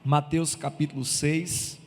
Mateus capítulo 6,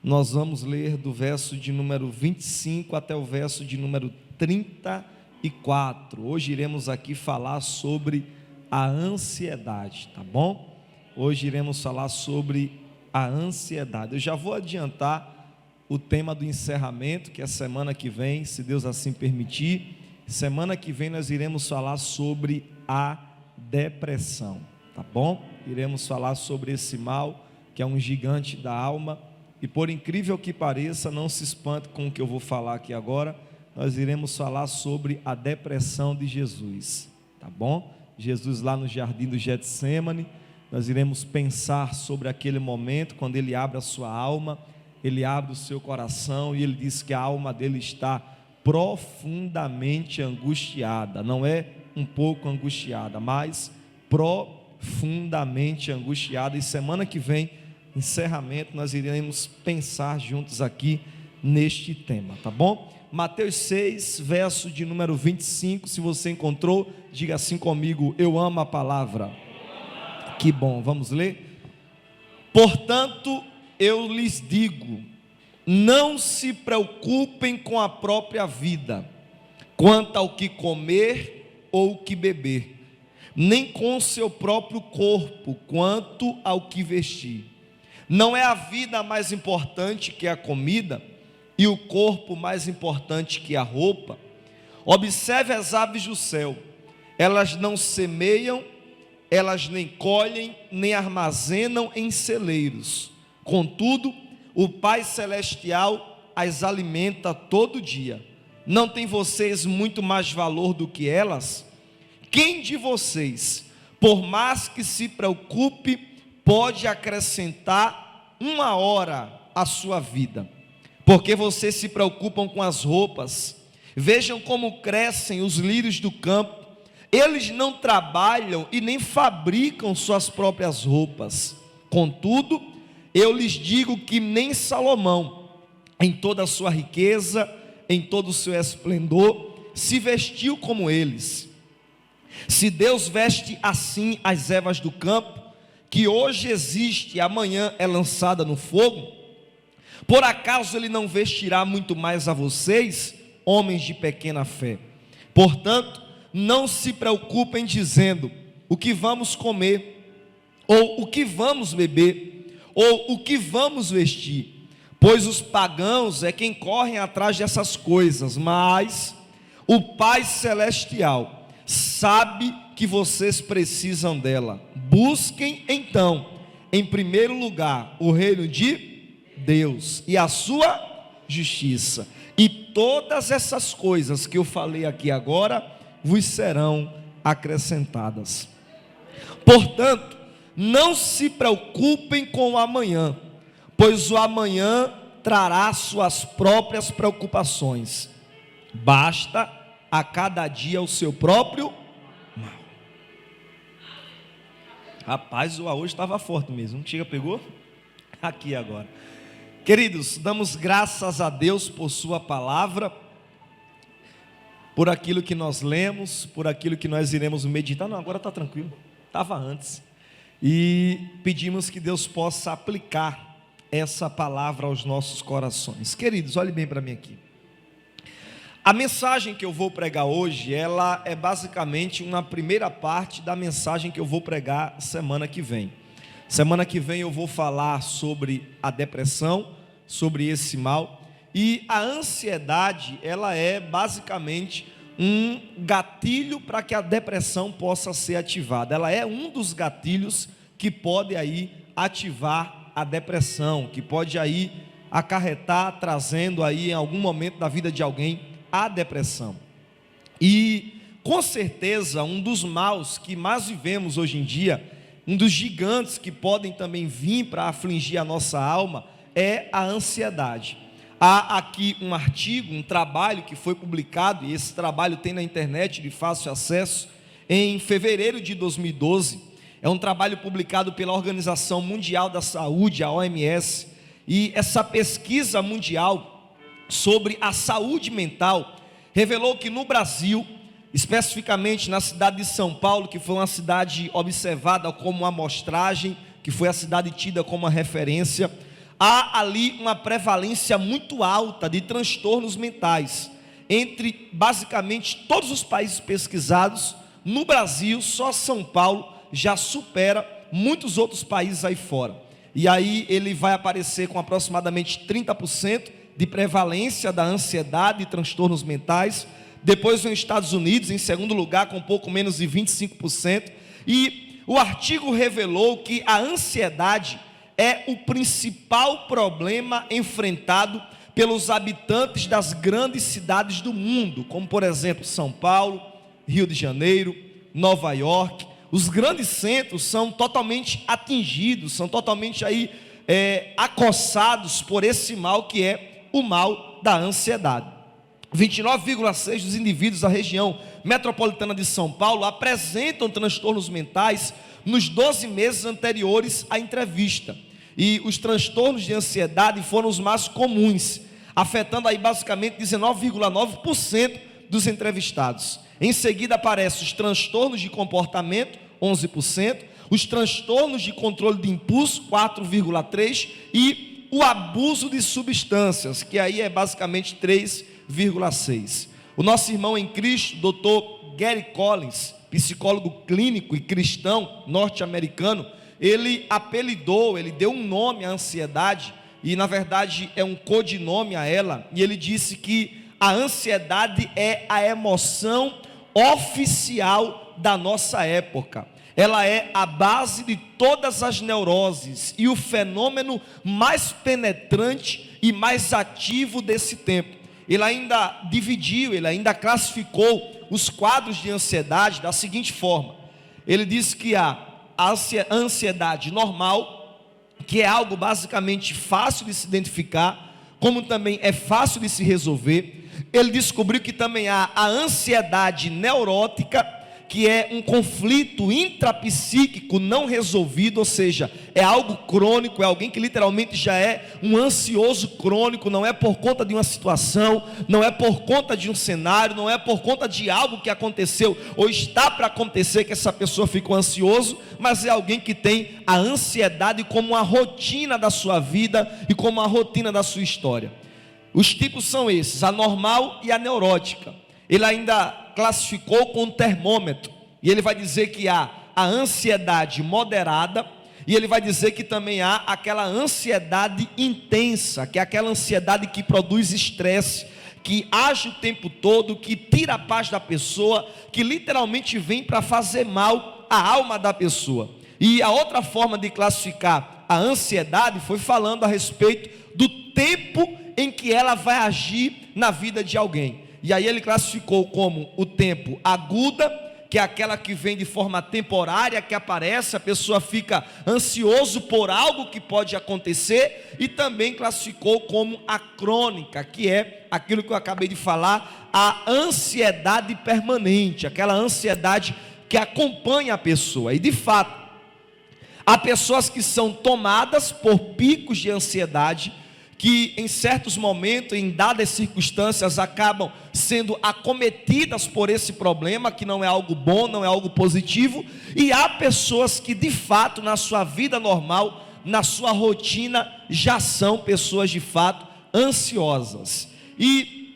nós vamos ler do verso de número 25 até o verso de número 34. Hoje iremos aqui falar sobre a ansiedade, tá bom? Hoje iremos falar sobre a ansiedade. Eu já vou adiantar o tema do encerramento, que é semana que vem, se Deus assim permitir. Semana que vem nós iremos falar sobre a depressão, tá bom? Iremos falar sobre esse mal, que é um gigante da alma, e por incrível que pareça, não se espante com o que eu vou falar aqui agora, nós iremos falar sobre a depressão de Jesus, tá bom? Jesus lá no jardim do Getsêmani, nós iremos pensar sobre aquele momento, quando ele abre a sua alma, ele abre o seu coração, e ele diz que a alma dele está profundamente angustiada, não é um pouco angustiada, mas profundamente angustiada. E semana que vem, encerramento, nós iremos pensar juntos aqui neste tema, tá bom? Mateus 6, verso de número 25, se você encontrou, diga assim comigo: eu amo a palavra. Que bom, vamos ler? Portanto, eu lhes digo, não se preocupem com a própria vida, quanto ao que comer ou o que beber, nem com o seu próprio corpo, quanto ao que vestir. Não é a vida mais importante que a comida, e o corpo mais importante que a roupa? Observe as aves do céu, elas não semeiam, elas nem colhem, nem armazenam em celeiros, contudo, o Pai Celestial as alimenta todo dia. Não tem vocês muito mais valor do que elas? Quem de vocês, por mais que se preocupe, pode acrescentar uma hora à sua vida? Porque vocês se preocupam com as roupas. Vejam como crescem os lírios do campo. Eles não trabalham e nem fabricam suas próprias roupas. Contudo, eu lhes digo que nem Salomão, em toda a sua riqueza, em todo o seu esplendor, se vestiu como eles. Se Deus veste assim as ervas do campo, que hoje existe e amanhã é lançada no fogo, por acaso Ele não vestirá muito mais a vocês, homens de pequena fé? Portanto, não se preocupem dizendo, o que vamos comer, ou o que vamos beber, ou o que vamos vestir, pois os pagãos é quem correm atrás dessas coisas, mas o Pai Celestial sabe que vocês precisam dela. Busquem então, em primeiro lugar, o reino de Deus e a sua justiça, e todas essas coisas que eu falei aqui agora vos serão acrescentadas. Portanto, não se preocupem com o amanhã, pois o amanhã trará suas próprias preocupações. Basta a cada dia o seu próprio mal. Rapaz, o hoje estava forte mesmo. Não chega, pegou? Aqui agora. Queridos, damos graças a Deus por sua palavra, por aquilo que nós lemos, por aquilo que nós iremos meditar. Não, agora está tranquilo, estava antes. E pedimos que Deus possa aplicar essa palavra aos nossos corações. Queridos, olhem bem para mim aqui. A mensagem que eu vou pregar hoje, ela é basicamente uma primeira parte da mensagem que eu vou pregar semana que vem. Semana que vem eu vou falar sobre a depressão, sobre esse mal. E a ansiedade, ela é basicamente um gatilho para que a depressão possa ser ativada. Ela é um dos gatilhos que pode aí ativar a depressão, que pode aí acarretar, trazendo aí em algum momento da vida de alguém a depressão. E com certeza um dos maus que mais vivemos hoje em dia, um dos gigantes que podem também vir para afligir a nossa alma, é a ansiedade. Há aqui um artigo, um trabalho que foi publicado, e esse trabalho tem na internet de fácil acesso, em fevereiro de 2012, é um trabalho publicado pela Organização Mundial da Saúde, a OMS, e essa pesquisa mundial sobre a saúde mental revelou que no Brasil, especificamente na cidade de São Paulo, que foi uma cidade observada como uma amostragem, que foi a cidade tida como uma referência, há ali uma prevalência muito alta de transtornos mentais. Entre basicamente todos os países pesquisados, no Brasil, só São Paulo já supera muitos outros países aí fora. E aí ele vai aparecer com aproximadamente 30% de prevalência da ansiedade e transtornos mentais. Depois vem os Estados Unidos, em segundo lugar, com um pouco menos de 25%. E o artigo revelou que a ansiedade é o principal problema enfrentado pelos habitantes das grandes cidades do mundo, como por exemplo São Paulo, Rio de Janeiro, Nova York. Os grandes centros são totalmente atingidos, são totalmente aí acossados por esse mal que é o mal da ansiedade. 29,6% dos indivíduos da região metropolitana de São Paulo apresentam transtornos mentais nos 12 meses anteriores à entrevista. E os transtornos de ansiedade foram os mais comuns, afetando aí basicamente 19,9% dos entrevistados. Em seguida aparecem os transtornos de comportamento, 11%, os transtornos de controle de impulso, 4,3%, e o abuso de substâncias, que aí é basicamente 3,6%. O nosso irmão em Cristo, Dr. Gary Collins, psicólogo clínico e cristão norte-americano, ele apelidou, ele deu um nome à ansiedade, e na verdade é um codinome a ela, e ele disse que a ansiedade é a emoção oficial da nossa época. Ela é a base de todas as neuroses e o fenômeno mais penetrante e mais ativo desse tempo. Ele ainda dividiu, ele ainda classificou os quadros de ansiedade da seguinte forma. Ele disse que há a ansiedade normal, que é algo basicamente fácil de se identificar, como também é fácil de se resolver. Ele descobriu que também há a ansiedade neurótica, que é um conflito intrapsíquico não resolvido, ou seja, é algo crônico, é alguém que literalmente já é um ansioso crônico, não é por conta de uma situação, não é por conta de um cenário, não é por conta de algo que aconteceu ou está para acontecer que essa pessoa ficou ansioso, mas é alguém que tem a ansiedade como uma rotina da sua vida e como uma rotina da sua história. Os tipos são esses, a normal e a neurótica. Ele ainda classificou com um termômetro, e ele vai dizer que há a ansiedade moderada, e ele vai dizer que também há aquela ansiedade intensa, que é aquela ansiedade que produz estresse, que age o tempo todo, que tira a paz da pessoa, que literalmente vem para fazer mal à alma da pessoa. E a outra forma de classificar a ansiedade foi falando a respeito do tempo em que ela vai agir na vida de alguém. E aí ele classificou como o tempo aguda, que é aquela que vem de forma temporária, que aparece, a pessoa fica ansioso por algo que pode acontecer, e também classificou como a crônica, que é aquilo que eu acabei de falar, a ansiedade permanente, aquela ansiedade que acompanha a pessoa. E de fato, há pessoas que são tomadas por picos de ansiedade, que em certos momentos, em dadas circunstâncias, acabam sendo acometidas por esse problema, que não é algo bom, não é algo positivo, e há pessoas que de fato na sua vida normal, na sua rotina, já são pessoas de fato ansiosas. E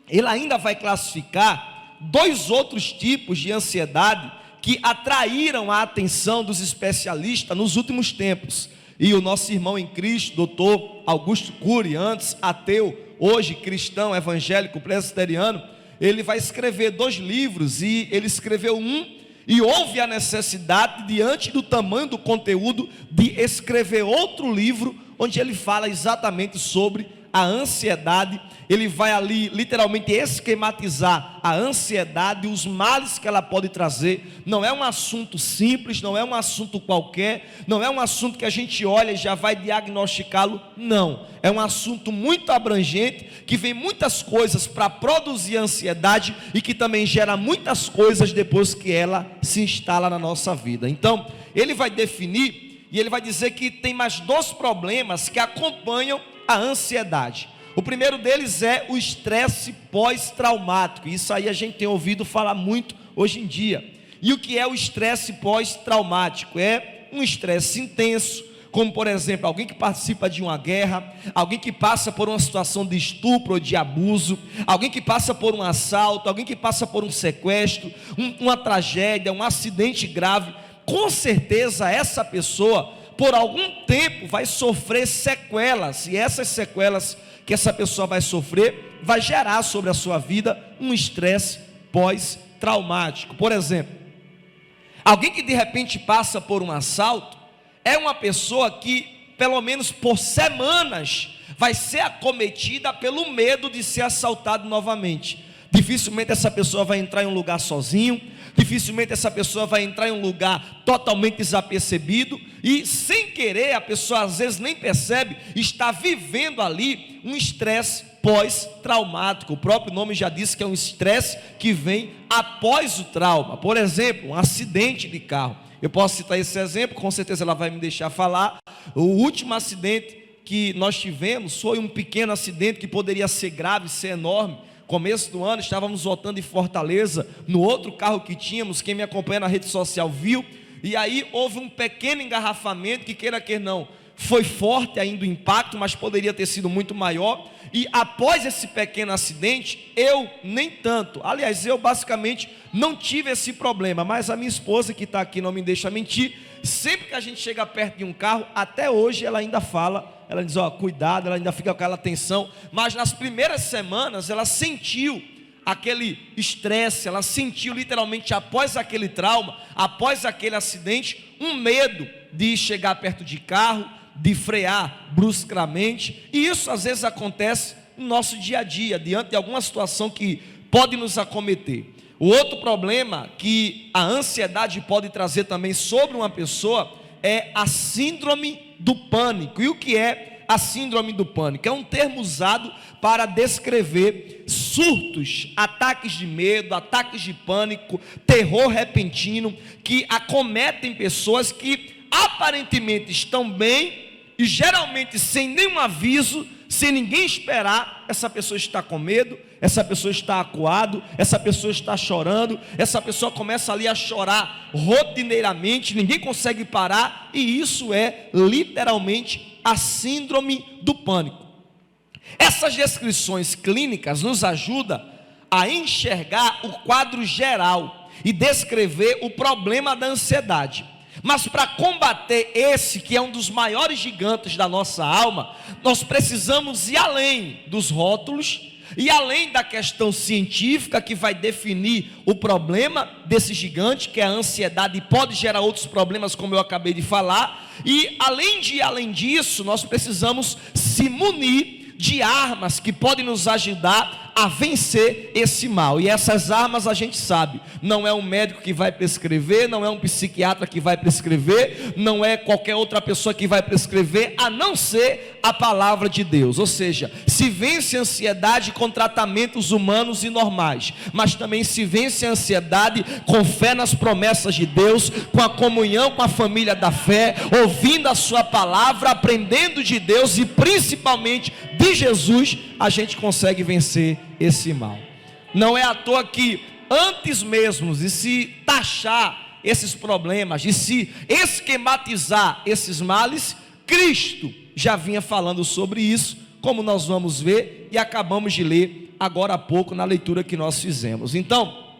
ele ainda vai classificar dois outros tipos de ansiedade que atraíram a atenção dos especialistas nos últimos tempos. E o nosso irmão em Cristo, doutor Augusto Cury, antes ateu, hoje cristão, evangélico, presbiteriano, ele vai escrever 2 livros, e ele escreveu um, e houve a necessidade, diante do tamanho do conteúdo, de escrever outro livro, onde ele fala exatamente sobre a ansiedade. Ele vai ali literalmente esquematizar a ansiedade, os males que ela pode trazer. Não é um assunto simples, não é um assunto qualquer, não é um assunto que a gente olha e já vai diagnosticá-lo, não. É um assunto muito abrangente, que vem muitas coisas para produzir ansiedade e que também gera muitas coisas depois que ela se instala na nossa vida. Então, ele vai definir, e ele vai dizer que tem mais 2 problemas que acompanham a ansiedade. O primeiro deles é o estresse pós-traumático. Isso aí a gente tem ouvido falar muito hoje em dia. E o que é o estresse pós-traumático? É um estresse intenso, como por exemplo, alguém que participa de uma guerra, alguém que passa por uma situação de estupro ou de abuso, alguém que passa por um assalto, alguém que passa por um sequestro, uma tragédia, um acidente grave. Com certeza essa pessoa, por algum tempo, vai sofrer sequelas, e essas sequelas que essa pessoa vai sofrer, vai gerar sobre a sua vida um estresse pós-traumático. Por exemplo, alguém que de repente passa por um assalto, é uma pessoa que, pelo menos por semanas, vai ser acometida pelo medo de ser assaltado novamente. Dificilmente essa pessoa vai entrar em um lugar sozinho, dificilmente essa pessoa vai entrar em um lugar totalmente desapercebido, e sem querer, a pessoa às vezes nem percebe, está vivendo ali um estresse pós-traumático. O próprio nome já diz que é um estresse que vem após o trauma. Por exemplo, um acidente de carro. Eu posso citar esse exemplo, com certeza ela vai me deixar falar. O último acidente que nós tivemos foi um pequeno acidente que poderia ser grave, ser enorme. Começo do ano, estávamos voltando de Fortaleza, no outro carro que tínhamos, quem me acompanha na rede social viu, e aí houve um pequeno engarrafamento, que queira que não, foi forte ainda o impacto, mas poderia ter sido muito maior. E após esse pequeno acidente, eu nem tanto, aliás, eu basicamente não tive esse problema, mas a minha esposa que está aqui não me deixa mentir, sempre que a gente chega perto de um carro, até hoje ela ainda fala, ela diz, cuidado, ela ainda fica com aquela tensão, mas nas primeiras semanas ela sentiu aquele estresse, ela sentiu literalmente após aquele trauma, após aquele acidente, um medo de chegar perto de carro, de frear bruscamente, e isso às vezes acontece no nosso dia a dia, diante de alguma situação que pode nos acometer. O outro problema que a ansiedade pode trazer também sobre uma pessoa é a síndrome do pânico. E o que é a síndrome do pânico? É um termo usado para descrever surtos, ataques de medo, ataques de pânico, terror repentino, que acometem pessoas que aparentemente estão bem, e geralmente sem nenhum aviso, sem ninguém esperar, essa pessoa está com medo, essa pessoa está acuado, essa pessoa está chorando, essa pessoa começa ali a chorar rotineiramente, ninguém consegue parar, e isso é literalmente a síndrome do pânico. Essas descrições clínicas nos ajudam a enxergar o quadro geral e descrever o problema da ansiedade. Mas para combater esse, que é um dos maiores gigantes da nossa alma, nós precisamos ir além dos rótulos e além da questão científica que vai definir o problema desse gigante, que é a ansiedade, e pode gerar outros problemas, como eu acabei de falar. E além disso, nós precisamos se munir de armas que podem nos ajudar a vencer esse mal. E essas armas a gente sabe, não é um médico que vai prescrever, não é um psiquiatra que vai prescrever, não é qualquer outra pessoa que vai prescrever, a não ser a palavra de Deus. Ou seja, se vence a ansiedade com tratamentos humanos e normais, mas também se vence a ansiedade com fé nas promessas de Deus, com a comunhão com a família da fé, ouvindo a sua palavra, aprendendo de Deus e principalmente de Jesus, a gente consegue vencer esse mal. Não é à toa que antes mesmo de se taxar esses problemas, de se esquematizar esses males, Cristo já vinha falando sobre isso, como nós vamos ver e acabamos de ler agora há pouco na leitura que nós fizemos. Então,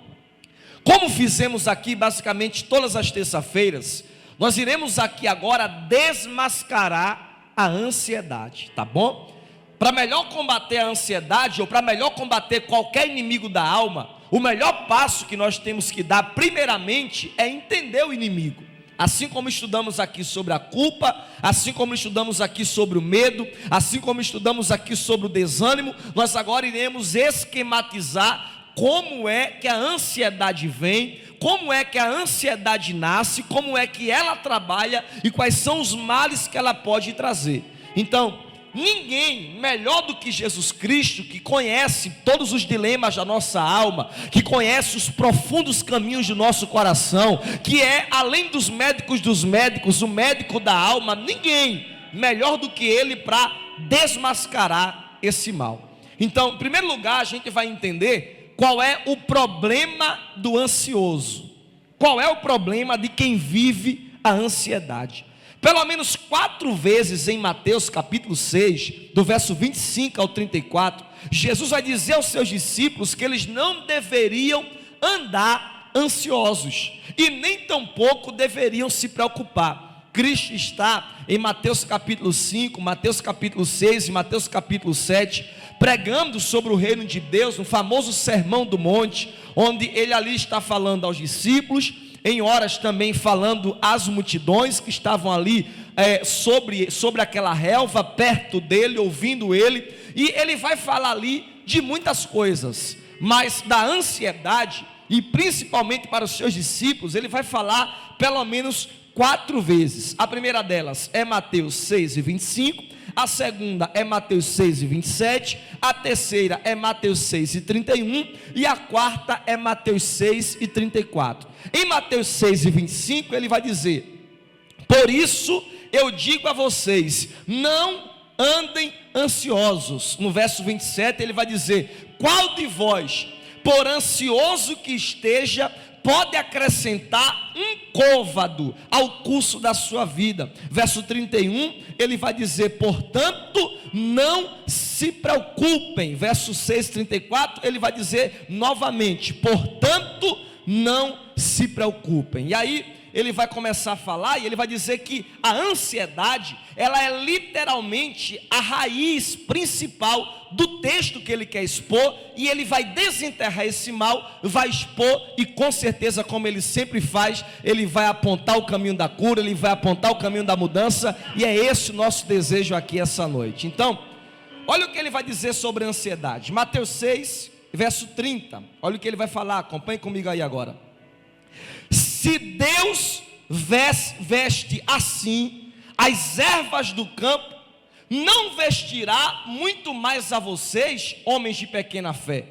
como fizemos aqui basicamente todas as terças-feiras, nós iremos aqui agora desmascarar a ansiedade, tá bom? Para melhor combater a ansiedade, ou para melhor combater qualquer inimigo da alma, o melhor passo que nós temos que dar primeiramente é entender o inimigo. Assim como estudamos aqui sobre a culpa, assim como estudamos aqui sobre o medo, assim como estudamos aqui sobre o desânimo, nós agora iremos esquematizar como é que a ansiedade vem, como é que a ansiedade nasce, como é que ela trabalha e quais são os males que ela pode trazer. Então, ninguém melhor do que Jesus Cristo, que conhece todos os dilemas da nossa alma, que conhece os profundos caminhos do nosso coração, que é, além dos médicos, o médico da alma, ninguém melhor do que ele para desmascarar esse mal. Então, em primeiro lugar, a gente vai entender qual é o problema do ansioso, qual é o problema de quem vive a ansiedade. Pelo menos 4 vezes em Mateus capítulo 6, do verso 25 ao 34, Jesus vai dizer aos seus discípulos que eles não deveriam andar ansiosos, e nem tampouco deveriam se preocupar. Cristo está em Mateus capítulo 5, Mateus capítulo 6 e Mateus capítulo 7, pregando sobre o reino de Deus, no famoso Sermão do Monte, onde ele ali está falando aos discípulos, em horas também falando às multidões que estavam ali sobre aquela relva, perto dele, ouvindo ele, e ele vai falar ali de muitas coisas, mas da ansiedade, e principalmente para os seus discípulos, ele vai falar pelo menos 4 vezes. A primeira delas é Mateus 6 e 25, a segunda é Mateus 6 e 27, a terceira é Mateus 6 e 31, e a quarta é Mateus 6 e 34. Em Mateus 6 e 25 ele vai dizer: por isso eu digo a vocês, não andem ansiosos. No verso 27 ele vai dizer: qual de vós, por ansioso que esteja, pode acrescentar um côvado ao curso da sua vida? Verso 31, ele vai dizer: portanto, não se preocupem. Verso 6, 34, ele vai dizer novamente: portanto, não se preocupem. E aí, ele vai começar a falar, e ele vai dizer que a ansiedade, ela é literalmente a raiz principal do texto que ele quer expor, e ele vai desenterrar esse mal, vai expor, e com certeza, como ele sempre faz, ele vai apontar o caminho da cura, ele vai apontar o caminho da mudança, e é esse o nosso desejo aqui essa noite. Então, olha o que ele vai dizer sobre a ansiedade. Mateus 6, verso 30, olha o que ele vai falar, acompanhe comigo aí agora. Se Deus veste assim as ervas do campo, não vestirá muito mais a vocês, homens de pequena fé?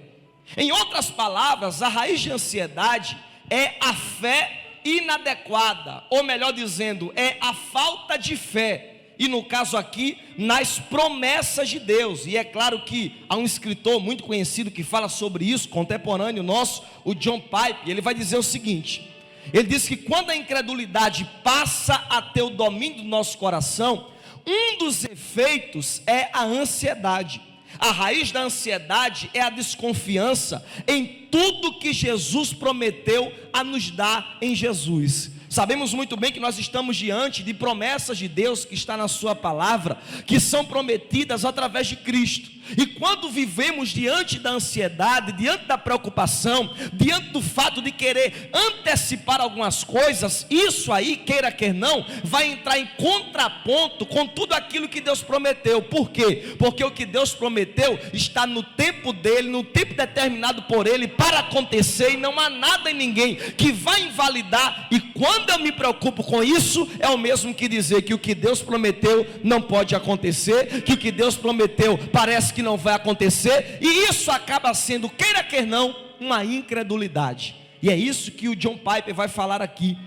Em outras palavras, a raiz de ansiedade é a fé inadequada, ou melhor dizendo, é a falta de fé, e no caso aqui, nas promessas de Deus. E é claro que há um escritor muito conhecido que fala sobre isso, contemporâneo nosso, o John Piper. Ele vai dizer o seguinte: ele diz que quando a incredulidade passa a ter o domínio do nosso coração, um dos efeitos é a ansiedade. A raiz da ansiedade é a desconfiança em tudo que Jesus prometeu a nos dar em Jesus. Sabemos muito bem que nós estamos diante de promessas de Deus que está na sua palavra, que são prometidas através de Cristo. E quando vivemos diante da ansiedade, diante da preocupação, diante do fato de querer antecipar algumas coisas, isso aí, queira quer não, vai entrar em contraponto com tudo aquilo que Deus prometeu. Por quê? Porque o que Deus prometeu está no tempo dele, no tempo determinado por ele para acontecer, e não há nada em ninguém que vai invalidar. E quando eu me preocupo com isso, é o mesmo que dizer que o que Deus prometeu não pode acontecer, que o que Deus prometeu parece que não vai acontecer, e isso acaba sendo, queira quer não, uma incredulidade. E é isso que o John Piper vai falar aqui.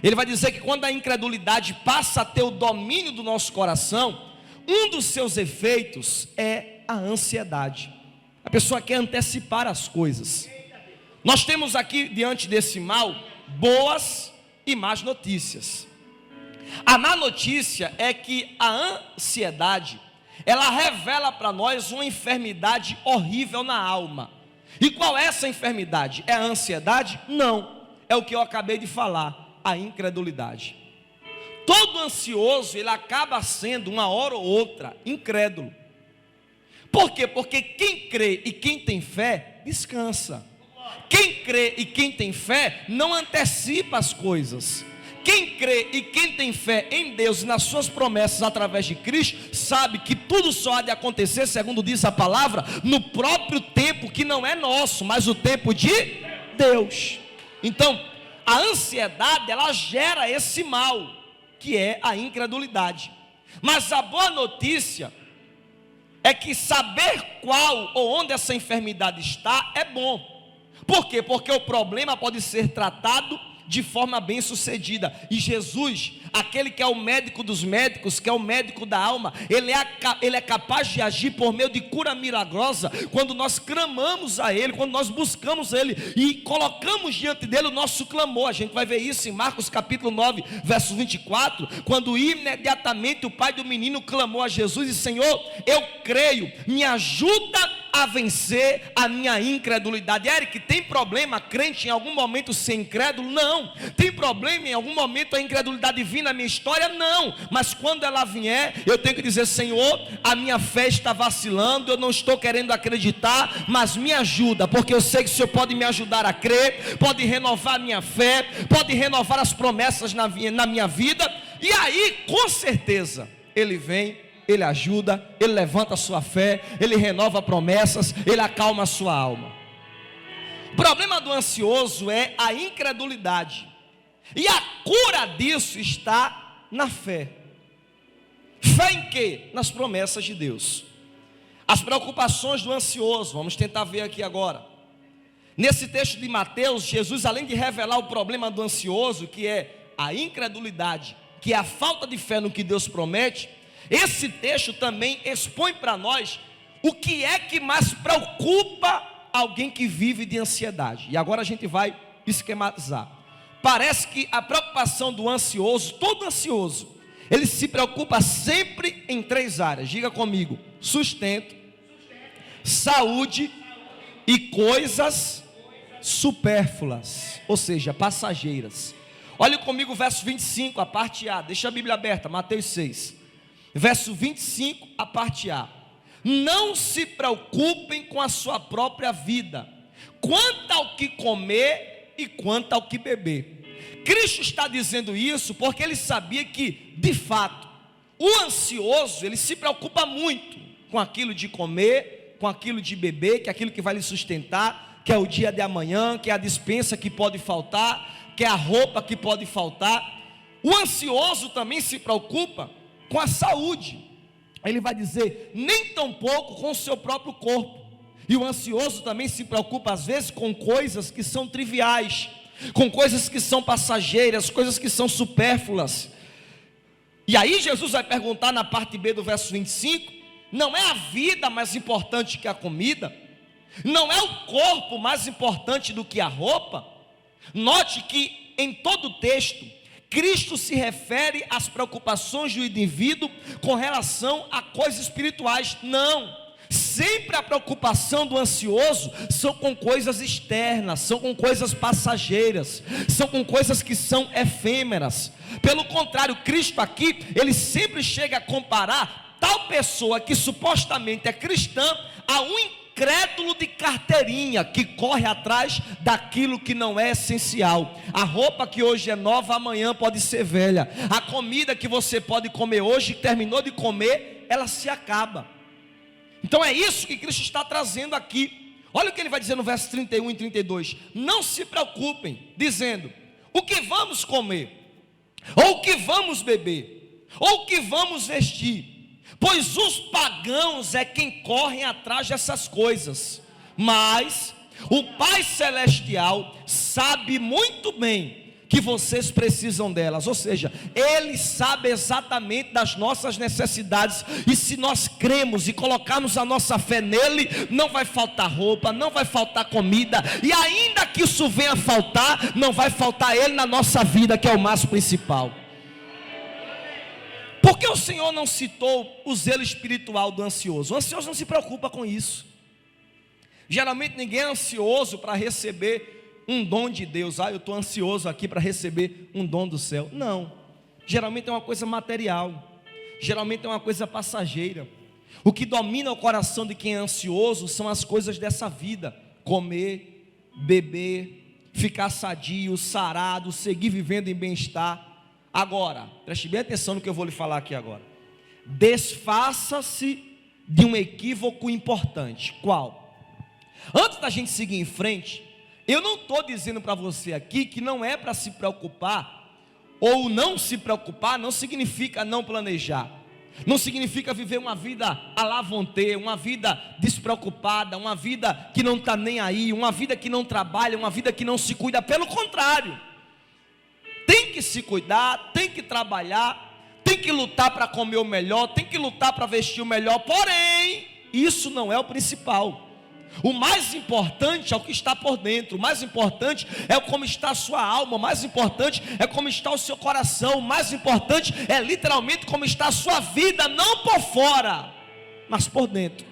Ele vai dizer que quando a incredulidade passa a ter o domínio do nosso coração, um dos seus efeitos é a ansiedade. A pessoa quer antecipar as coisas. Nós temos aqui, diante desse mal, boas e más notícias. A má notícia é que a ansiedade, ela revela para nós uma enfermidade horrível na alma. E qual é essa enfermidade? É a ansiedade? Não, é o que eu acabei de falar, a incredulidade. Todo ansioso, ele acaba sendo, uma hora ou outra, incrédulo. Por quê? Porque quem crê e quem tem fé, descansa. Quem crê e quem tem fé, não antecipa as coisas. Quem crê e quem tem fé em Deus e nas suas promessas através de Cristo, sabe que tudo só há de acontecer, segundo diz a palavra, no próprio tempo que não é nosso, mas o tempo de Deus. Então, a ansiedade, ela gera esse mal, que é a incredulidade. Mas a boa notícia é que saber qual ou onde essa enfermidade está é bom. Por quê? Porque o problema pode ser tratado de forma bem sucedida, e Jesus, aquele que é o médico dos médicos, que é o médico da alma, ele é capaz de agir por meio de cura milagrosa, quando nós clamamos a Ele, quando nós buscamos Ele e colocamos diante dele o nosso clamor. A gente vai ver isso em Marcos capítulo 9, verso 24, quando imediatamente o pai do menino clamou a Jesus e disse: Senhor, eu creio, me ajuda a vencer a minha incredulidade. Eric, tem problema crente em algum momento ser incrédulo? Não. Tem problema em algum momento a incredulidade vir na minha história? Não. Mas quando ela vier, eu tenho que dizer: Senhor, a minha fé está vacilando, eu não estou querendo acreditar, mas me ajuda, porque eu sei que o Senhor pode me ajudar a crer, pode renovar a minha fé, pode renovar as promessas na minha vida. E aí, com certeza, Ele vem, Ele ajuda, Ele levanta a sua fé, Ele renova promessas, Ele acalma a sua alma. O problema do ansioso é a incredulidade, e a cura disso está na fé. Fé em quê? Nas promessas de Deus. As preocupações do ansioso, vamos tentar ver aqui agora. Nesse texto de Mateus, Jesus, além de revelar o problema do ansioso, que é a incredulidade, que é a falta de fé no que Deus promete, esse texto também expõe para nós o que é que mais preocupa alguém que vive de ansiedade. E agora a gente vai esquematizar. Parece que a preocupação do ansioso, todo ansioso, ele se preocupa sempre em 3 áreas. Diga comigo: sustento, saúde e coisas supérfluas, ou seja, passageiras. Olha comigo o verso 25, a parte A. Deixa a Bíblia aberta, Mateus 6. Verso 25, a parte A. Não se preocupem com a sua própria vida, quanto ao que comer e quanto ao que beber. Cristo está dizendo isso porque ele sabia que, de fato, o ansioso, ele se preocupa muito com aquilo de comer, com aquilo de beber, que é aquilo que vai lhe sustentar, que é o dia de amanhã, que é a despensa que pode faltar, que é a roupa que pode faltar. O ansioso também se preocupa com a saúde. Ele vai dizer, nem tão pouco com o seu próprio corpo. E o ansioso também se preocupa às vezes com coisas que são triviais, com coisas que são passageiras, coisas que são supérfluas. E aí Jesus vai perguntar na parte B do verso 25, não é a vida mais importante que a comida? Não é o corpo mais importante do que a roupa? Note que em todo o texto, Cristo se refere às preocupações do indivíduo com relação a coisas espirituais. Não, sempre a preocupação do ansioso são com coisas externas, são com coisas passageiras, são com coisas que são efêmeras. Pelo contrário, Cristo aqui, ele sempre chega a comparar tal pessoa que supostamente é cristã a um incrédulo de carteirinha, que corre atrás daquilo que não é essencial. A roupa que hoje é nova, amanhã pode ser velha. A comida que você pode comer hoje, terminou de comer, ela se acaba. Então é isso que Cristo está trazendo aqui. Olha o que ele vai dizer no verso 31 e 32. Não se preocupem, dizendo, o que vamos comer? Ou o que vamos beber? Ou o que vamos vestir? Pois os pagãos é quem correm atrás dessas coisas. Mas o Pai Celestial sabe muito bem que vocês precisam delas. Ou seja, Ele sabe exatamente das nossas necessidades. E se nós cremos e colocarmos a nossa fé nele, não vai faltar roupa, não vai faltar comida. E ainda que isso venha a faltar, não vai faltar Ele na nossa vida, que é o mais principal. Por que o Senhor não citou o zelo espiritual do ansioso? O ansioso não se preocupa com isso. Geralmente ninguém é ansioso para receber um dom de Deus. Eu estou ansioso aqui para receber um dom do céu. Não, geralmente é uma coisa material, geralmente é uma coisa passageira. O que domina o coração de quem é ansioso são as coisas dessa vida: comer, beber, ficar sadio, sarado, seguir vivendo em bem-estar. Agora, preste bem atenção no que eu vou lhe falar aqui agora. Desfaça-se de um equívoco importante. Qual? Antes da gente seguir em frente, eu não estou dizendo para você aqui que não é para se preocupar, ou não se preocupar não significa não planejar, não significa viver uma vida à la vontade, uma vida despreocupada, uma vida que não está nem aí, uma vida que não trabalha, uma vida que não se cuida. Pelo contrário, tem que se cuidar, tem que trabalhar, tem que lutar para comer o melhor, tem que lutar para vestir o melhor. Porém, isso não é o principal. O mais importante é o que está por dentro, o mais importante é como está a sua alma, o mais importante é como está o seu coração, o mais importante é literalmente como está a sua vida, não por fora, mas por dentro.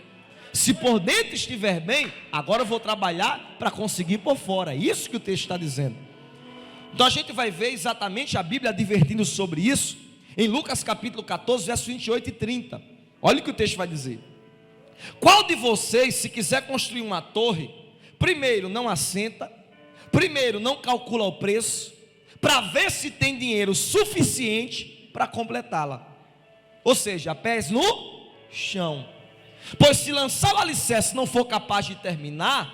Se por dentro estiver bem, agora eu vou trabalhar para conseguir por fora. É isso que o texto está dizendo. Então a gente vai ver exatamente a Bíblia advertindo sobre isso em Lucas capítulo 14, versos 28 e 30. Olha o que o texto vai dizer. Qual de vocês, se quiser construir uma torre, primeiro não assenta, primeiro não calcula o preço, para ver se tem dinheiro suficiente para completá-la? Ou seja, pés no chão. Pois se lançar o alicerce não for capaz de terminar,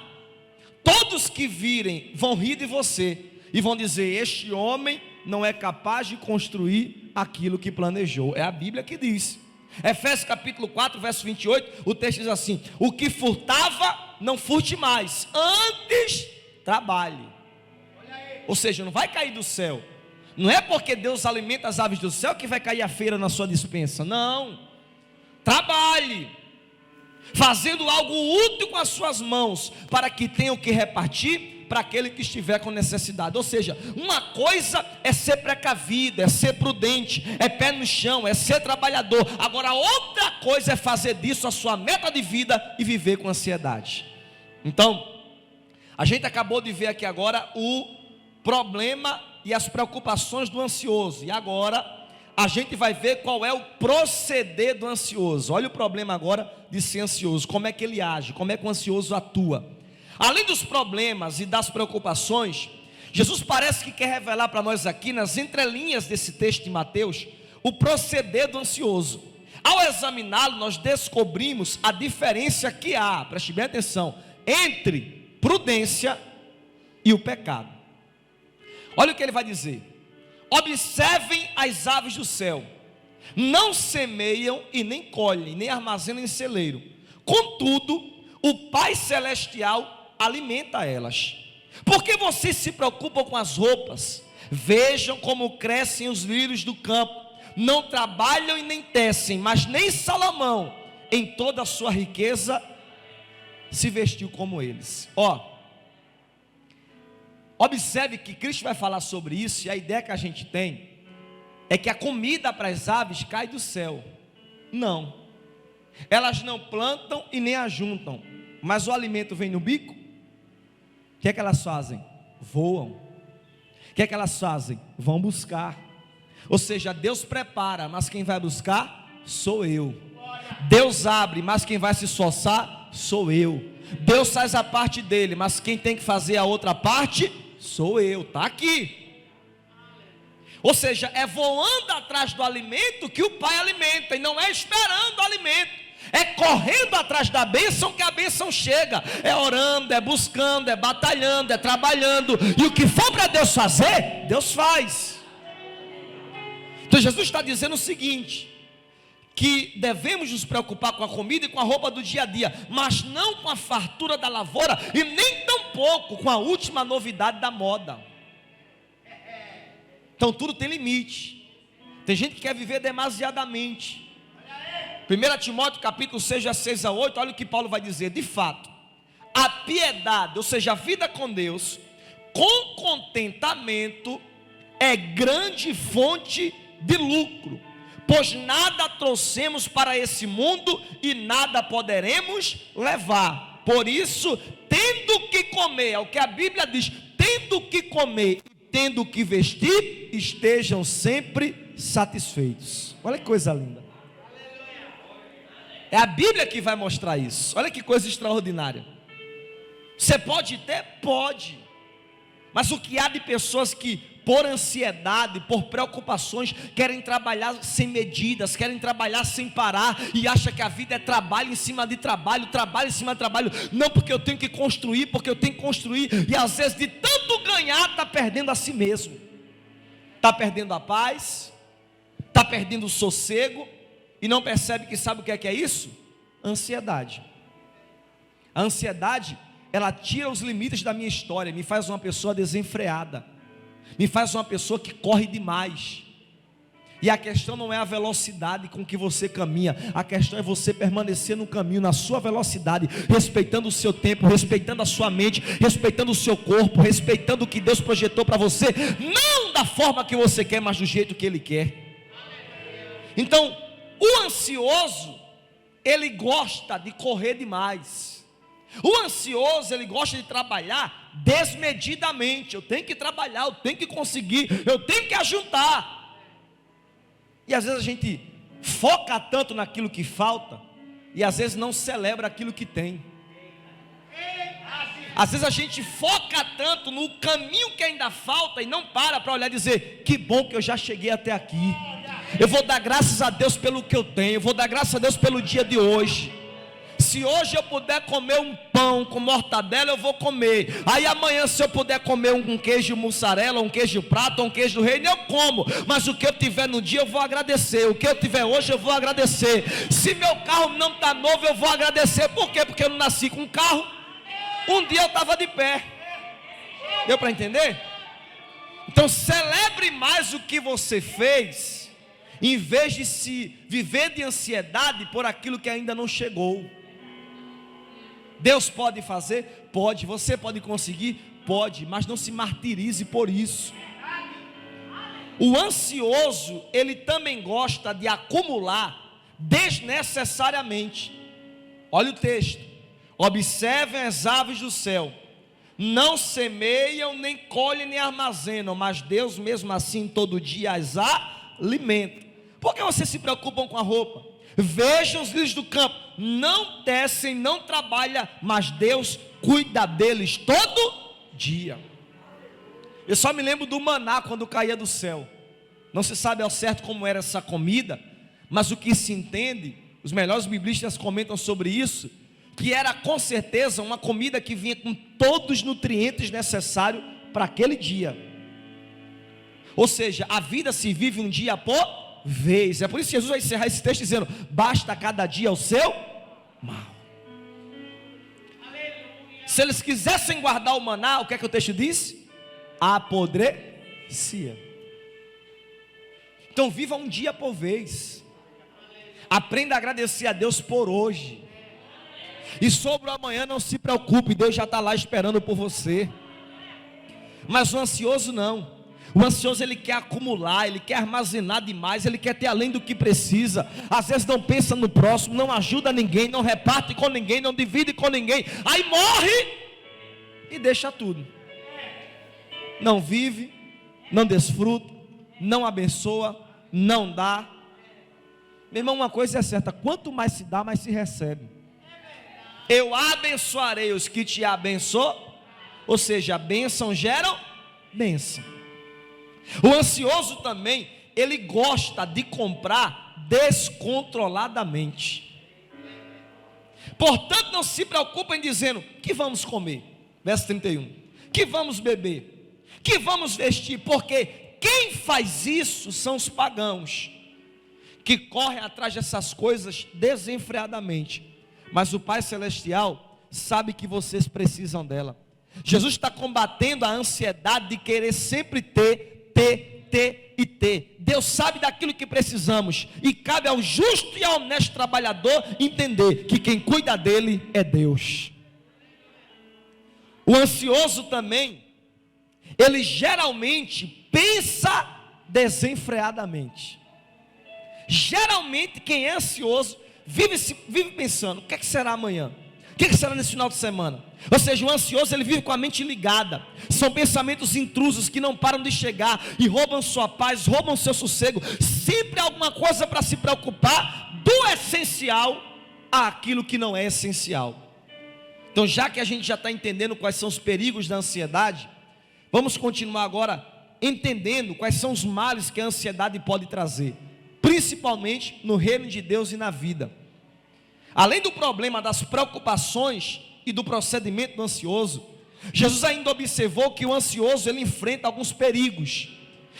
todos que virem vão rir de você e vão dizer: este homem não é capaz de construir aquilo que planejou. É a Bíblia que diz. Efésios capítulo 4, verso 28, o texto diz assim: o que furtava, não furte mais, antes trabalhe. Ou seja, não vai cair do céu. Não é porque Deus alimenta as aves do céu que vai cair a feira na sua despensa. Não. Trabalhe, fazendo algo útil com as suas mãos, para que tenham que repartir para aquele que estiver com necessidade. Ou seja, uma coisa é ser precavido, é ser prudente, é pé no chão, é ser trabalhador. Agora outra coisa é fazer disso a sua meta de vida e viver com ansiedade. Então, a gente acabou de ver aqui agora o problema e as preocupações do ansioso. E agora a gente vai ver qual é o proceder do ansioso. Olha o problema agora de ser ansioso, como é que ele age, como é que o ansioso atua. Além dos problemas e das preocupações, Jesus parece que quer revelar para nós aqui, nas entrelinhas desse texto de Mateus, o proceder do ansioso. Ao examiná-lo, nós descobrimos a diferença que há, preste bem atenção, entre prudência e o pecado. Olha o que ele vai dizer: observem as aves do céu, não semeiam e nem colhem, nem armazenam em celeiro, contudo, o Pai Celestial alimenta elas. Por que vocês se preocupam com as roupas? Vejam como crescem os lírios do campo, não trabalham e nem tecem, mas nem Salomão, em toda a sua riqueza, se vestiu como eles. Observe que Cristo vai falar sobre isso, e a ideia que a gente tem é que a comida para as aves cai do céu. Não, elas não plantam e nem ajuntam, mas o alimento vem no bico. O que é que elas fazem? Voam. O que é que elas fazem? Vão buscar. Ou seja, Deus prepara, mas quem vai buscar sou eu. Deus abre, mas quem vai se esforçar sou eu. Deus faz a parte dele, mas quem tem que fazer a outra parte sou eu. Está aqui. Ou seja, é voando atrás do alimento que o Pai alimenta, e não é esperando o alimento. É correndo atrás da bênção que a bênção chega. É orando, é buscando, é batalhando, é trabalhando. E o que for para Deus fazer, Deus faz. Então Jesus está dizendo o seguinte: que devemos nos preocupar com a comida e com a roupa do dia a dia, mas não com a fartura da lavoura, e nem tampouco com a última novidade da moda. Então tudo tem limite. Tem gente que quer viver demasiadamente. 1 Timóteo capítulo 6, 6 a 8, olha o que Paulo vai dizer: de fato, a piedade, ou seja, a vida com Deus, com contentamento, é grande fonte de lucro, pois nada trouxemos para esse mundo e nada poderemos levar. Por isso, tendo que comer, é o que a Bíblia diz, tendo que comer e tendo que vestir, estejam sempre satisfeitos. Olha que coisa linda. É a Bíblia que vai mostrar isso. Olha que coisa extraordinária. Você pode ter? Pode. Mas o que há de pessoas que, por ansiedade, por preocupações, querem trabalhar sem medidas, querem trabalhar sem parar, e acha que a vida é trabalho em cima de trabalho, trabalho em cima de trabalho. Não, porque eu tenho que construir, porque eu tenho que construir. E às vezes de tanto ganhar, está perdendo a si mesmo. Está perdendo a paz, está perdendo o sossego, e não percebe que sabe o que é isso? Ansiedade. A ansiedade, ela tira os limites da minha história, me faz uma pessoa desenfreada. me faz uma pessoa que corre demais. E a questão não é a velocidade com que você caminha, a questão é você permanecer no caminho, na sua velocidade, respeitando o seu tempo, respeitando a sua mente, respeitando o seu corpo, respeitando o que Deus projetou para você, não da forma que você quer, mas do jeito que Ele quer. Então, o ansioso, ele gosta de correr demais. O ansioso, ele gosta de trabalhar desmedidamente. Eu tenho que trabalhar, eu tenho que conseguir, eu tenho que ajuntar. E às vezes a gente foca tanto naquilo que falta, e às vezes não celebra aquilo que tem. Às vezes a gente foca tanto no caminho que ainda falta, e não para olhar e dizer: que bom que eu já cheguei até aqui. Eu vou dar graças a Deus pelo que eu tenho, eu vou dar graças a Deus pelo dia de hoje. Se hoje eu puder comer um pão com mortadela, eu vou comer. Aí amanhã, se eu puder comer um queijo mussarela, um queijo prato, um queijo reino, eu como. Mas o que eu tiver no dia, eu vou agradecer. O que eu tiver hoje, eu vou agradecer. Se meu carro não está novo, eu vou agradecer. Por quê? Porque eu não nasci com um carro. Um dia eu estava de pé. Deu para entender? Então celebre mais o que você fez, em vez de se viver de ansiedade por aquilo que ainda não chegou. Deus pode fazer? Pode. Você pode conseguir? Pode. Mas não se martirize por isso. O ansioso, ele também gosta de acumular desnecessariamente. Olha o texto: observem as aves do céu, não semeiam, nem colhem, nem armazenam, mas Deus mesmo assim todo dia as alimenta. Por que vocês se preocupam com a roupa? Vejam os lírios do campo, não tecem, não trabalham, mas Deus cuida deles todo dia. Eu só me lembro do maná quando caía do céu. Não se sabe ao certo como era essa comida, mas o que se entende, os melhores biblistas comentam sobre isso, que era com certeza uma comida que vinha com todos os nutrientes necessários para aquele dia. Ou seja, a vida se vive um dia por vez. É por isso que Jesus vai encerrar esse texto dizendo: basta cada dia o seu mal. Se eles quisessem guardar o maná, o que é que o texto diz? Apodrecia. Então viva um dia por vez. Aprenda a agradecer a Deus por hoje. E sobre o amanhã não se preocupe, Deus já está lá esperando por você. Mas o ansioso não. O ansioso, ele quer acumular, ele quer armazenar demais, ele quer ter além do que precisa. Às vezes não pensa no próximo, não ajuda ninguém, não reparte com ninguém, não divide com ninguém. Aí morre e deixa tudo. Não vive, não desfruta, não abençoa, não dá. Meu irmão, uma coisa é certa: quanto mais se dá, mais se recebe. Eu abençoarei os que te abençoam. Ou seja, a bênção geram bênção. O ansioso também, ele gosta de comprar descontroladamente. Portanto, não se preocupem dizendo: que vamos comer? Verso 31. Que vamos beber? Que vamos vestir? Porque quem faz isso são os pagãos, que correm atrás dessas coisas desenfreadamente. Mas o Pai Celestial sabe que vocês precisam dela. Jesus está combatendo a ansiedade de querer sempre ter. Deus sabe daquilo que precisamos, e cabe ao justo e ao honesto trabalhador entender que quem cuida dele é Deus. O ansioso também, ele geralmente pensa desenfreadamente. Geralmente quem é ansioso vive pensando: o que é que será amanhã? O que é que será nesse final de semana? Ou seja, o ansioso, ele vive com a mente ligada. São pensamentos intrusos que não param de chegar e roubam sua paz, roubam seu sossego. Sempre há alguma coisa para se preocupar, do essencial àquilo que não é essencial. Então, já que a gente já está entendendo quais são os perigos da ansiedade, vamos continuar agora entendendo quais são os males que a ansiedade pode trazer, principalmente no reino de Deus e na vida. Além do problema das preocupações e do procedimento do ansioso, Jesus ainda observou que o ansioso, ele enfrenta alguns perigos.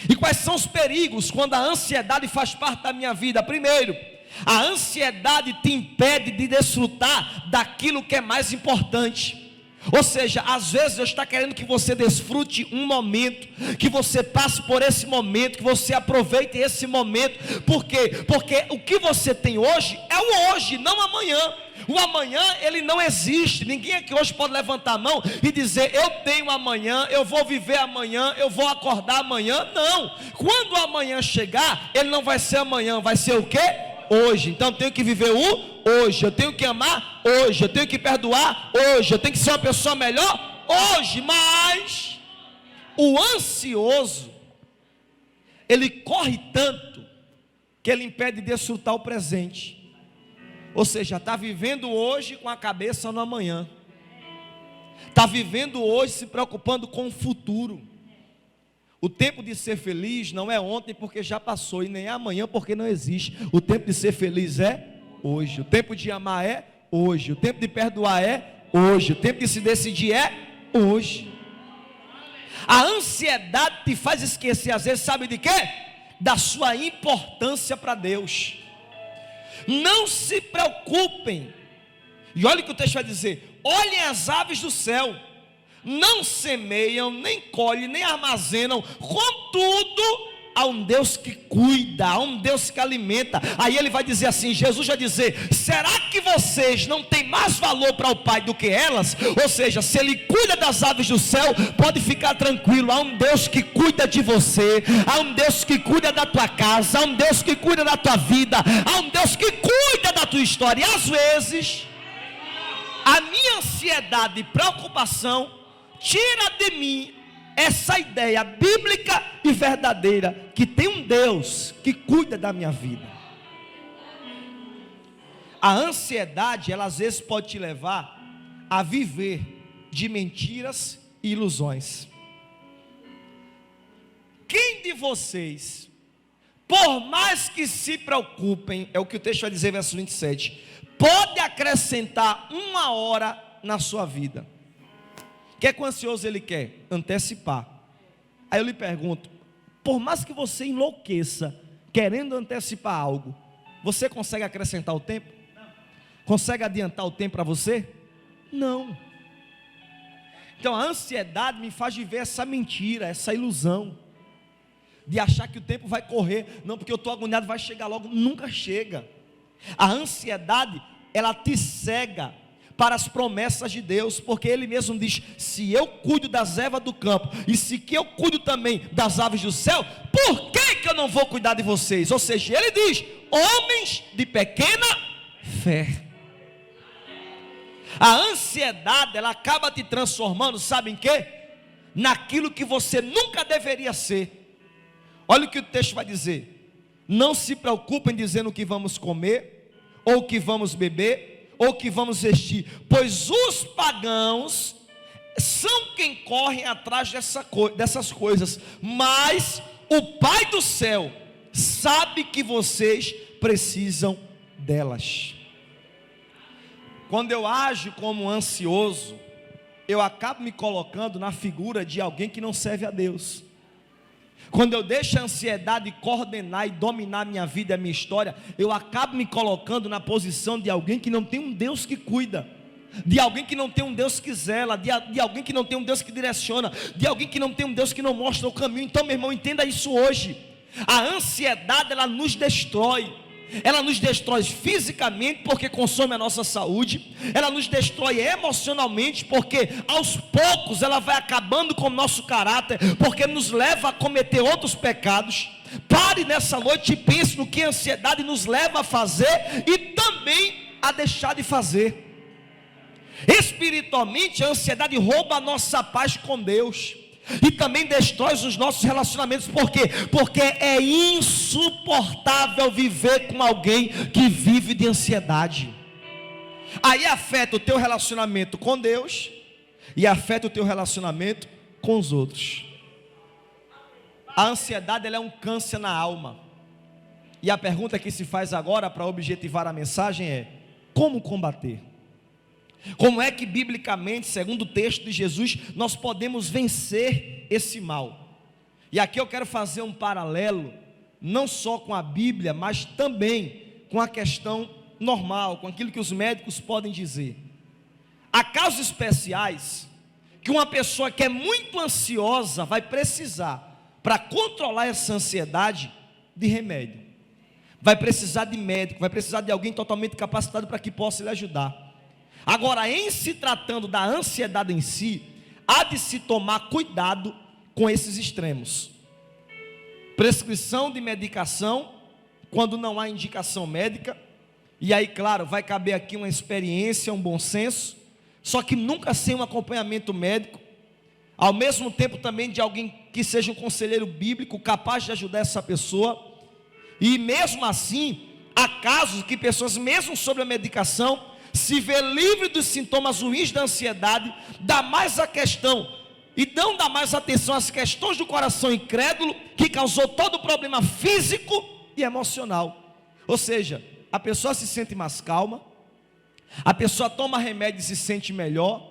E quais são os perigos quando a ansiedade faz parte da minha vida? Primeiro, a ansiedade te impede de desfrutar daquilo que é mais importante. Ou seja, às vezes Deus está querendo que você desfrute um momento, que você passe por esse momento, que você aproveite esse momento. Por quê? Porque o que você tem hoje é o hoje, não amanhã. O amanhã ele não existe. Ninguém aqui hoje pode levantar a mão e dizer: eu tenho amanhã, eu vou viver amanhã, eu vou acordar amanhã. Não, quando o amanhã chegar, ele não vai ser amanhã, vai ser o quê? Hoje. Então eu tenho que viver o hoje, eu tenho que amar hoje, eu tenho que perdoar hoje, eu tenho que ser uma pessoa melhor hoje. Mas o ansioso, ele corre tanto que ele impede de desfrutar o presente. Ou seja, está vivendo hoje com a cabeça no amanhã, está vivendo hoje se preocupando com o futuro. O tempo de ser feliz não é ontem porque já passou, e nem é amanhã porque não existe. O tempo de ser feliz é hoje, o tempo de amar é hoje, o tempo de perdoar é hoje, o tempo de se decidir é hoje. A ansiedade te faz esquecer às vezes, sabe de quê? Da sua importância para Deus. Não se preocupem, e olha o que o texto vai dizer: olhem as aves do céu, não semeiam, nem colhem, nem armazenam, contudo há um Deus que cuida, há um Deus que alimenta. Aí ele vai dizer assim, Jesus vai dizer: será que vocês não têm mais valor para o Pai do que elas? Ou seja, se ele cuida das aves do céu, pode ficar tranquilo, há um Deus que cuida de você, há um Deus que cuida da tua casa, há um Deus que cuida da tua vida, há um Deus que cuida da tua história. E às vezes a minha ansiedade e preocupação tira de mim essa ideia bíblica e verdadeira, que tem um Deus que cuida da minha vida. A ansiedade, ela às vezes pode te levar a viver de mentiras e ilusões. Quem de vocês, por mais que se preocupem, é o que o texto vai dizer, verso 27, pode acrescentar 1 hora na sua vida? O que é que o ansioso ele quer? Antecipar. Aí eu lhe pergunto, por mais que você enlouqueça querendo antecipar algo, você consegue acrescentar o tempo? Consegue adiantar o tempo para você? Não. Então a ansiedade me faz viver essa mentira, essa ilusão de achar que o tempo vai correr. Não, porque eu estou agoniado, vai chegar logo. Nunca chega. A ansiedade, ela te cega para as promessas de Deus, porque Ele mesmo diz: se eu cuido das ervas do campo, e se que eu cuido também das aves do céu, por que eu não vou cuidar de vocês? Ou seja, Ele diz: homens de pequena fé. A ansiedade, ela acaba te transformando, sabe em quê? Naquilo que você nunca deveria ser. Olha o que o texto vai dizer: não se preocupem dizendo o que vamos comer, ou o que vamos beber, ou que vamos vestir, pois os pagãos são quem correm atrás dessas coisas, mas o Pai do céu sabe que vocês precisam delas. Quando eu ajo como ansioso, eu acabo me colocando na figura de alguém que não serve a Deus. Quando eu deixo a ansiedade coordenar e dominar minha vida e a minha história, eu acabo me colocando na posição de alguém que não tem um Deus que cuida, de alguém que não tem um Deus que zela, de alguém que não tem um Deus que direciona, de alguém que não tem um Deus que não mostra o caminho. Então, meu irmão, entenda isso hoje. A ansiedade, ela nos destrói. Ela nos destrói fisicamente, porque consome a nossa saúde. Ela nos destrói emocionalmente, porque aos poucos ela vai acabando com o nosso caráter, porque nos leva a cometer outros pecados. Pare nessa noite e pense no que a ansiedade nos leva a fazer e também a deixar de fazer. Espiritualmente, a ansiedade rouba a nossa paz com Deus e também destrói os nossos relacionamentos. Por quê? Porque é insuportável viver com alguém que vive de ansiedade. Aí afeta o teu relacionamento com Deus e afeta o teu relacionamento com os outros. A ansiedade, ela é um câncer na alma. E a pergunta que se faz agora, para objetivar a mensagem, é: como combater? Como é que biblicamente, segundo o texto de Jesus, nós podemos vencer esse mal? E aqui eu quero fazer um paralelo, não só com a Bíblia, mas também com a questão normal, com aquilo que os médicos podem dizer. Há casos especiais que uma pessoa que é muito ansiosa vai precisar, para controlar essa ansiedade, de remédio. Vai precisar de médico, vai precisar de alguém totalmente capacitado para que possa lhe ajudar. Agora, em se tratando da ansiedade em si, há de se tomar cuidado com esses extremos. Prescrição de medicação, quando não há indicação médica, e aí, claro, vai caber aqui uma experiência, um bom senso, só que nunca sem um acompanhamento médico, ao mesmo tempo também de alguém que seja um conselheiro bíblico, capaz de ajudar essa pessoa. E mesmo assim, há casos que pessoas, mesmo sobre a medicação, se vê livre dos sintomas ruins da ansiedade, dá mais a questão, e não dá mais atenção às questões do coração incrédulo, que causou todo o problema físico e emocional. Ou seja, a pessoa se sente mais calma, a pessoa toma remédio e se sente melhor,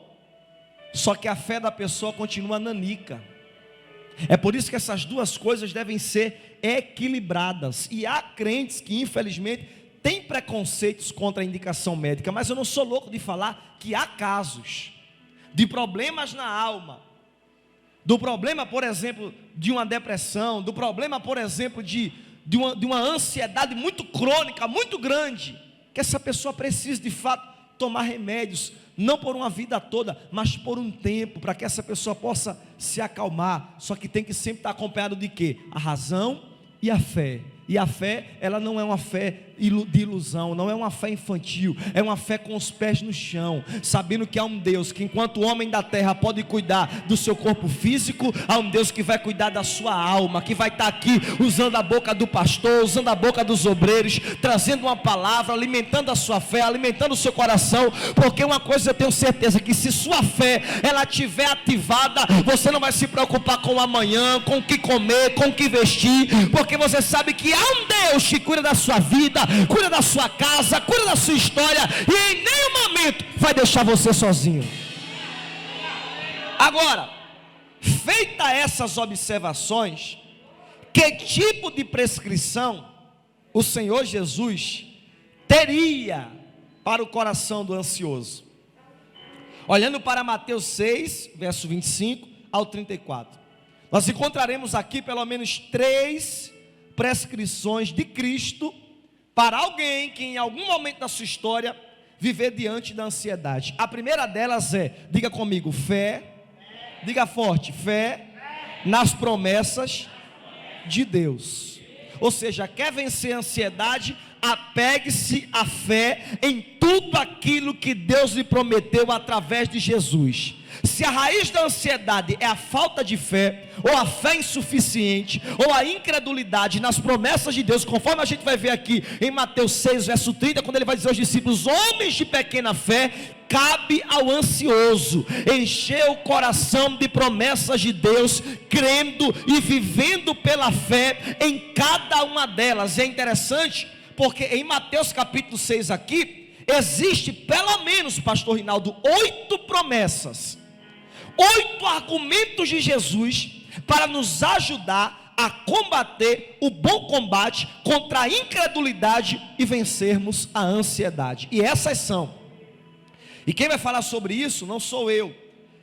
só que a fé da pessoa continua nanica. É por isso que essas duas coisas devem ser equilibradas. E há crentes que infelizmente têm preconceitos contra a indicação médica, mas eu não sou louco de falar que há casos de problemas na alma, do problema, por exemplo, de uma depressão, do problema, por exemplo, de uma ansiedade muito crônica, muito grande, que essa pessoa precisa de fato tomar remédios, não por uma vida toda, mas por um tempo, para que essa pessoa possa se acalmar. Só que tem que sempre estar acompanhado de quê? A razão e a fé. E a fé, ela não é uma fé de ilusão, não é uma fé infantil, é uma fé com os pés no chão, sabendo que há um Deus que, enquanto o homem da terra pode cuidar do seu corpo físico, há um Deus que vai cuidar da sua alma, que vai estar aqui usando a boca do pastor, usando a boca dos obreiros, trazendo uma palavra, alimentando a sua fé, alimentando o seu coração. Porque uma coisa eu tenho certeza, que se sua fé ela estiver ativada, você não vai se preocupar com o amanhã, com o que comer, com o que vestir, porque você sabe que há um Deus que cuida da sua vida, cuida da sua casa, cuida da sua história, e em nenhum momento vai deixar você sozinho. Agora, feita essas observações, que tipo de prescrição o Senhor Jesus teria para o coração do ansioso? Olhando para Mateus 6, verso 25 ao 34, nós encontraremos aqui pelo menos 3 prescrições de Cristo para alguém que em algum momento da sua história viver diante da ansiedade. A primeira delas é, diga comigo, fé, diga forte, fé nas promessas de Deus. Ou seja, quer vencer a ansiedade, apegue-se à fé em tudo aquilo que Deus lhe prometeu através de Jesus. Se a raiz da ansiedade é a falta de fé, ou a fé insuficiente, ou a incredulidade nas promessas de Deus, conforme a gente vai ver aqui em Mateus 6, verso 30, quando ele vai dizer aos discípulos, homens de pequena fé, cabe ao ansioso encher o coração de promessas de Deus, crendo e vivendo pela fé em cada uma delas. É interessante, porque em Mateus capítulo 6 aqui, existe pelo menos, pastor Rinaldo, 8 promessas, 8 argumentos de Jesus para nos ajudar a combater o bom combate contra a incredulidade e vencermos a ansiedade. E essas são, e quem vai falar sobre isso não sou eu,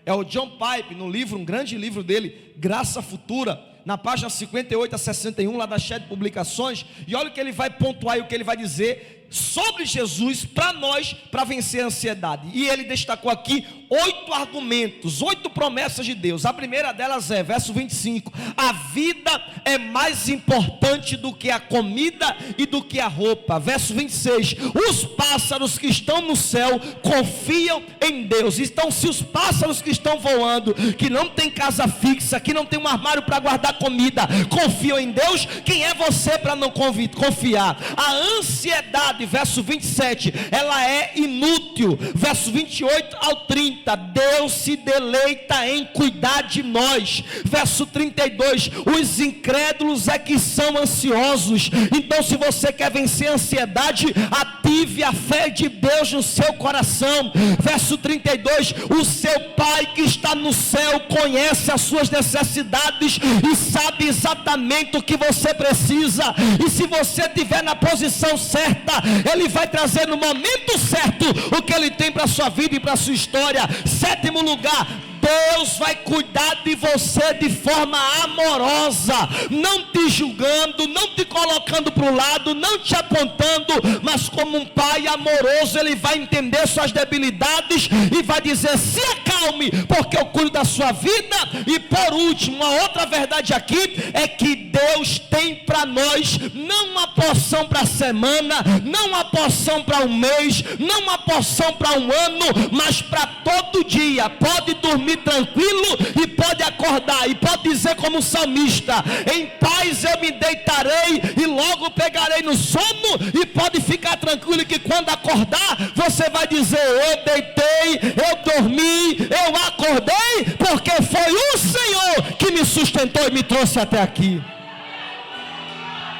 é o John Pipe, no livro, um grande livro dele, Graça Futura, na página 58 a 61, lá da Shed Publicações. E olha o que ele vai pontuar e o que ele vai dizer sobre Jesus para nós, para vencer a ansiedade. E ele destacou aqui 8 argumentos, 8 promessas de Deus. A primeira delas é, verso 25, a vida é mais importante do que a comida e do que a roupa. Verso 26, os pássaros que estão no céu confiam em Deus. Então, se os pássaros que estão voando, que não tem casa fixa, que não tem um armário para guardar comida, confiam em Deus, quem é você para não confiar? A ansiedade, verso 27, ela é inútil. Verso 28 ao 30, Deus se deleita em cuidar de nós. Verso 32, os incrédulos é que são ansiosos. Então, se você quer vencer a ansiedade, ative a fé de Deus no seu coração. Verso 32, o seu Pai que está no céu conhece as suas necessidades e sabe exatamente o que você precisa. E se você estiver na posição certa, Ele vai trazer no momento certo o que Ele tem para a sua vida e para a sua história. Sétimo lugar, Deus vai cuidar de você de forma amorosa, não te julgando, não te colocando para o lado, não te apontando, mas como um pai amoroso, Ele vai entender suas debilidades e vai dizer: se acalme, porque eu cuido da sua vida. E por último, uma outra verdade aqui é que Deus tem para nós não uma porção para a semana, não uma porção para um mês, não uma porção para um ano, mas para todo dia. Pode dormir tranquilo e pode acordar, e pode dizer como salmista: em paz eu me deitarei e logo pegarei no sono. E pode ficar tranquilo que quando acordar, você vai dizer: eu deitei, eu dormi, eu acordei, porque foi o Senhor que me sustentou e me trouxe até aqui.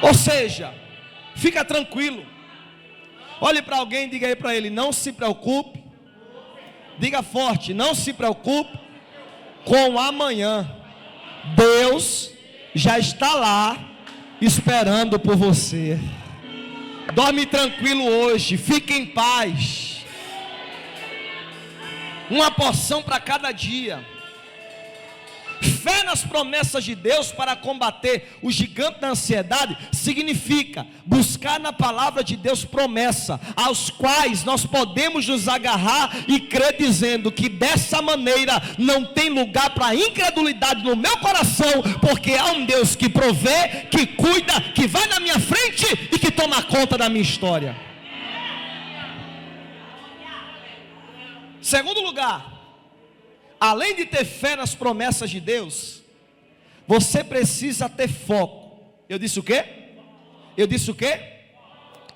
Ou seja, fica tranquilo. Olhe para alguém e diga aí para ele: não se preocupe. Diga forte: não se preocupe com o amanhã. Deus já está lá esperando por você. Dorme tranquilo hoje, fique em paz. Uma porção para cada dia. Fé nas promessas de Deus para combater o gigante da ansiedade significa buscar na palavra de Deus promessa, aos quais nós podemos nos agarrar e crer, dizendo que dessa maneira não tem lugar para incredulidade no meu coração, porque há um Deus que provê, que cuida, que vai na minha frente e que toma conta da minha história. Segundo lugar, além de ter fé nas promessas de Deus, você precisa ter foco. Eu disse o quê? Eu disse o quê?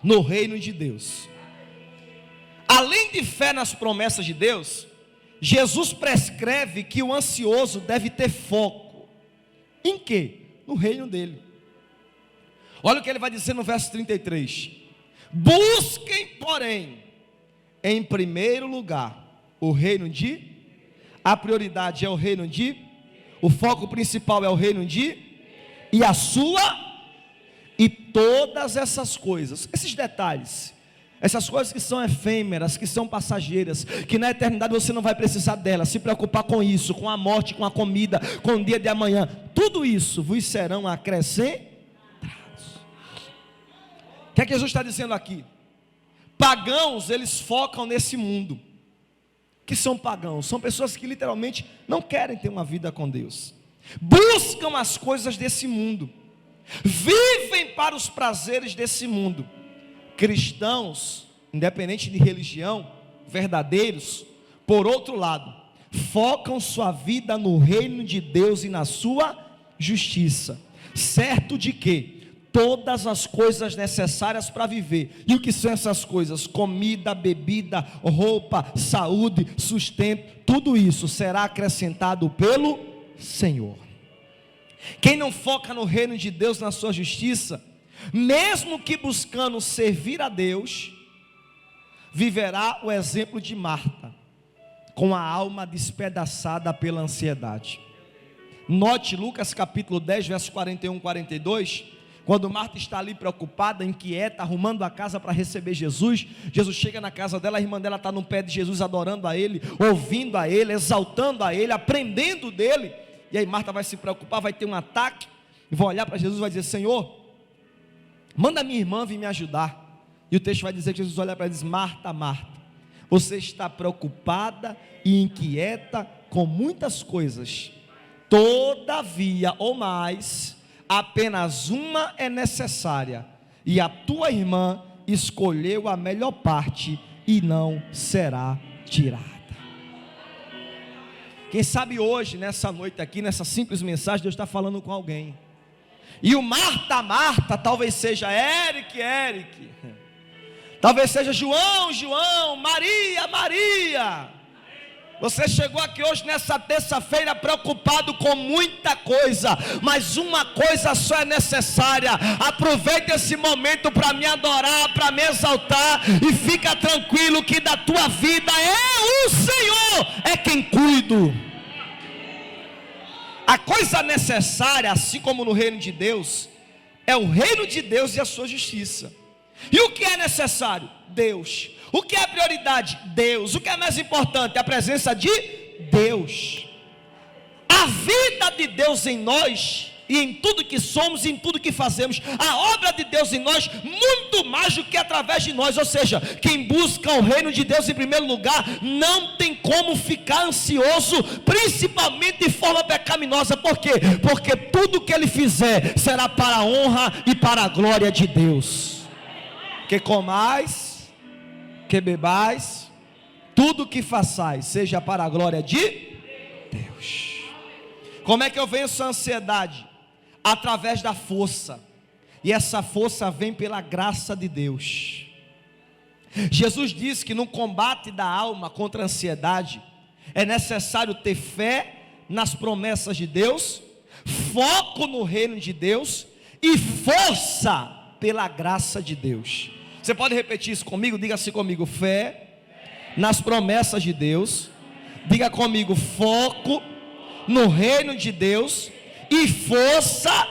No reino de Deus. Além de fé nas promessas de Deus, Jesus prescreve que o ansioso deve ter foco. Em quê? No reino dele. Olha o que ele vai dizer no verso 33. Busquem, porém, em primeiro lugar, o reino de... A prioridade é o reino de... O foco principal é o reino de... E a sua... E todas essas coisas, esses detalhes, essas coisas que são efêmeras, que são passageiras, que na eternidade você não vai precisar delas, se preocupar com isso, com a morte, com a comida, com o dia de amanhã, tudo isso vos serão acrescentados. O que é que Jesus está dizendo aqui? Pagãos, eles focam nesse mundo. Que são pagãos? São pessoas que literalmente não querem ter uma vida com Deus, buscam as coisas desse mundo, vivem para os prazeres desse mundo. Cristãos, independente de religião, verdadeiros, por outro lado, focam sua vida no reino de Deus e na sua justiça, certo de que todas as coisas necessárias para viver. E o que são essas coisas? Comida, bebida, roupa, saúde, sustento, tudo isso será acrescentado pelo Senhor. Quem não foca no reino de Deus, na sua justiça, mesmo que buscando servir a Deus, viverá o exemplo de Marta, com a alma despedaçada pela ansiedade. Note Lucas capítulo 10, versos 41 e 42, quando Marta está ali preocupada, inquieta, arrumando a casa para receber Jesus. Jesus chega na casa dela, a irmã dela está no pé de Jesus, adorando a Ele, ouvindo a Ele, exaltando a Ele, aprendendo dEle. E aí Marta vai se preocupar, vai ter um ataque, e vai olhar para Jesus e vai dizer: Senhor, manda minha irmã vir me ajudar. E o texto vai dizer que Jesus olha para ela e diz: Marta, Marta, você está preocupada e inquieta com muitas coisas, todavia, ou mais, apenas uma é necessária, e a tua irmã escolheu a melhor parte, e não será tirada. Quem sabe hoje, nessa noite aqui, nessa simples mensagem, Deus está falando com alguém. E o Marta, Marta, talvez seja Eric, talvez seja João, Maria, Maria. Você chegou aqui hoje nessa terça-feira preocupado com muita coisa, mas uma coisa só é necessária. Aproveite esse momento para me adorar, para me exaltar, e fica tranquilo que da tua vida é o Senhor, é quem cuida. A coisa necessária, assim como no reino de Deus, é o reino de Deus e a sua justiça. E o que é necessário? Deus. O que é prioridade? Deus. O que é mais importante? A presença de Deus. A vida de Deus em nós, e em tudo que somos, e em tudo que fazemos, a obra de Deus em nós, muito mais do que através de nós. Ou seja, quem busca o reino de Deus em primeiro lugar, não tem como ficar ansioso, principalmente de forma pecaminosa. Por quê? Porque tudo que ele fizer, será para a honra e para a glória de Deus. Que comais, que bebais, tudo que façais, seja para a glória de Deus. Como é que eu venço a ansiedade? Através da força, e essa força vem pela graça de Deus. Jesus disse que no combate da alma contra a ansiedade, é necessário ter fé nas promessas de Deus, foco no reino de Deus, e força pela graça de Deus. Você pode repetir isso comigo? Diga assim comigo: fé nas promessas de Deus. Diga comigo: foco no reino de Deus e força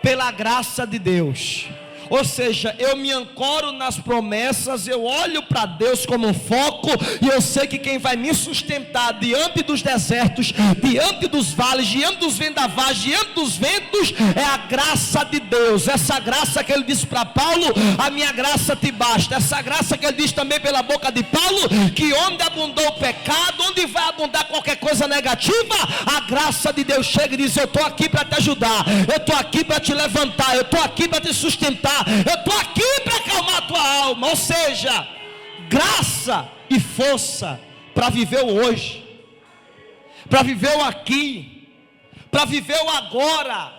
pela graça de Deus. Ou seja, eu me ancoro nas promessas, eu olho para Deus como um foco, e eu sei que quem vai me sustentar diante dos desertos, diante dos vales, diante dos vendavais, diante dos ventos, é a graça de Deus. Essa graça que ele disse para Paulo: a minha graça te basta. Essa graça que ele diz também pela boca de Paulo, que onde abundou o pecado, onde vai abundar qualquer coisa negativa, a graça de Deus chega e diz: eu estou aqui para te ajudar, eu estou aqui para te levantar, eu estou aqui para te sustentar, eu estou aqui para acalmar a tua alma. Ou seja, graça e força para viver o hoje, para viver o aqui, para viver o agora.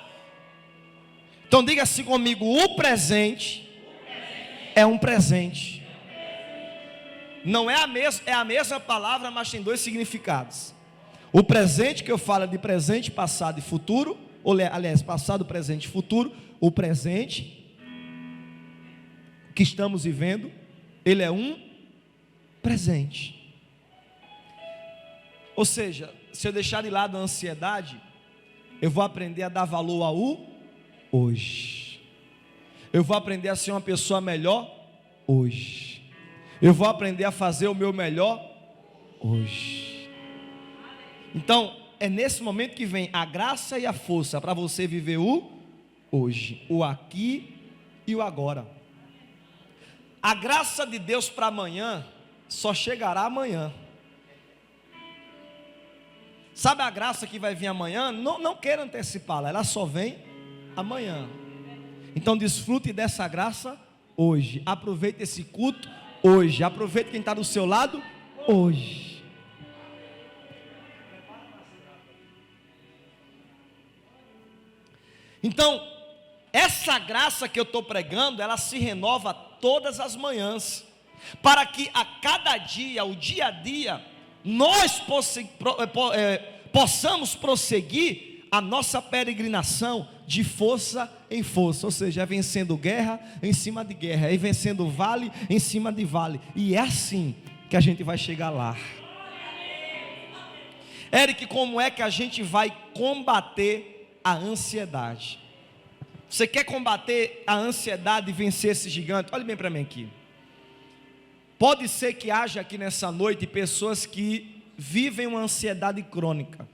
Então diga assim comigo: o presente é um presente. Não é a mesma palavra, mas tem dois significados. O presente que eu falo é de presente, passado e futuro, ou aliás, passado, presente e futuro. O presente que estamos vivendo, ele é um presente. Ou seja, se eu deixar de lado a ansiedade, eu vou aprender a dar valor ao hoje. Eu vou aprender a ser uma pessoa melhor hoje. Eu vou aprender a fazer o meu melhor hoje. Então, é nesse momento que vem a graça e a força para você viver o hoje, o aqui e o agora. A graça de Deus para amanhã só chegará amanhã. Sabe a graça que vai vir amanhã? Não queira antecipá-la, ela só vem amanhã. Então desfrute dessa graça hoje. Aproveite esse culto hoje. Aproveite quem está do seu lado hoje. Então, essa graça que eu estou pregando, ela se renova todas as manhãs, para que a cada dia, o dia a dia, nós possamos prosseguir a nossa peregrinação de força em força. Ou seja, é vencendo guerra em cima de guerra, é vencendo vale em cima de vale, e é assim que a gente vai chegar lá. Eric, como é que a gente vai combater a ansiedade? Você quer combater a ansiedade e vencer esse gigante? Olhe bem para mim aqui. Pode ser que haja aqui nessa noite pessoas que vivem uma ansiedade crônica.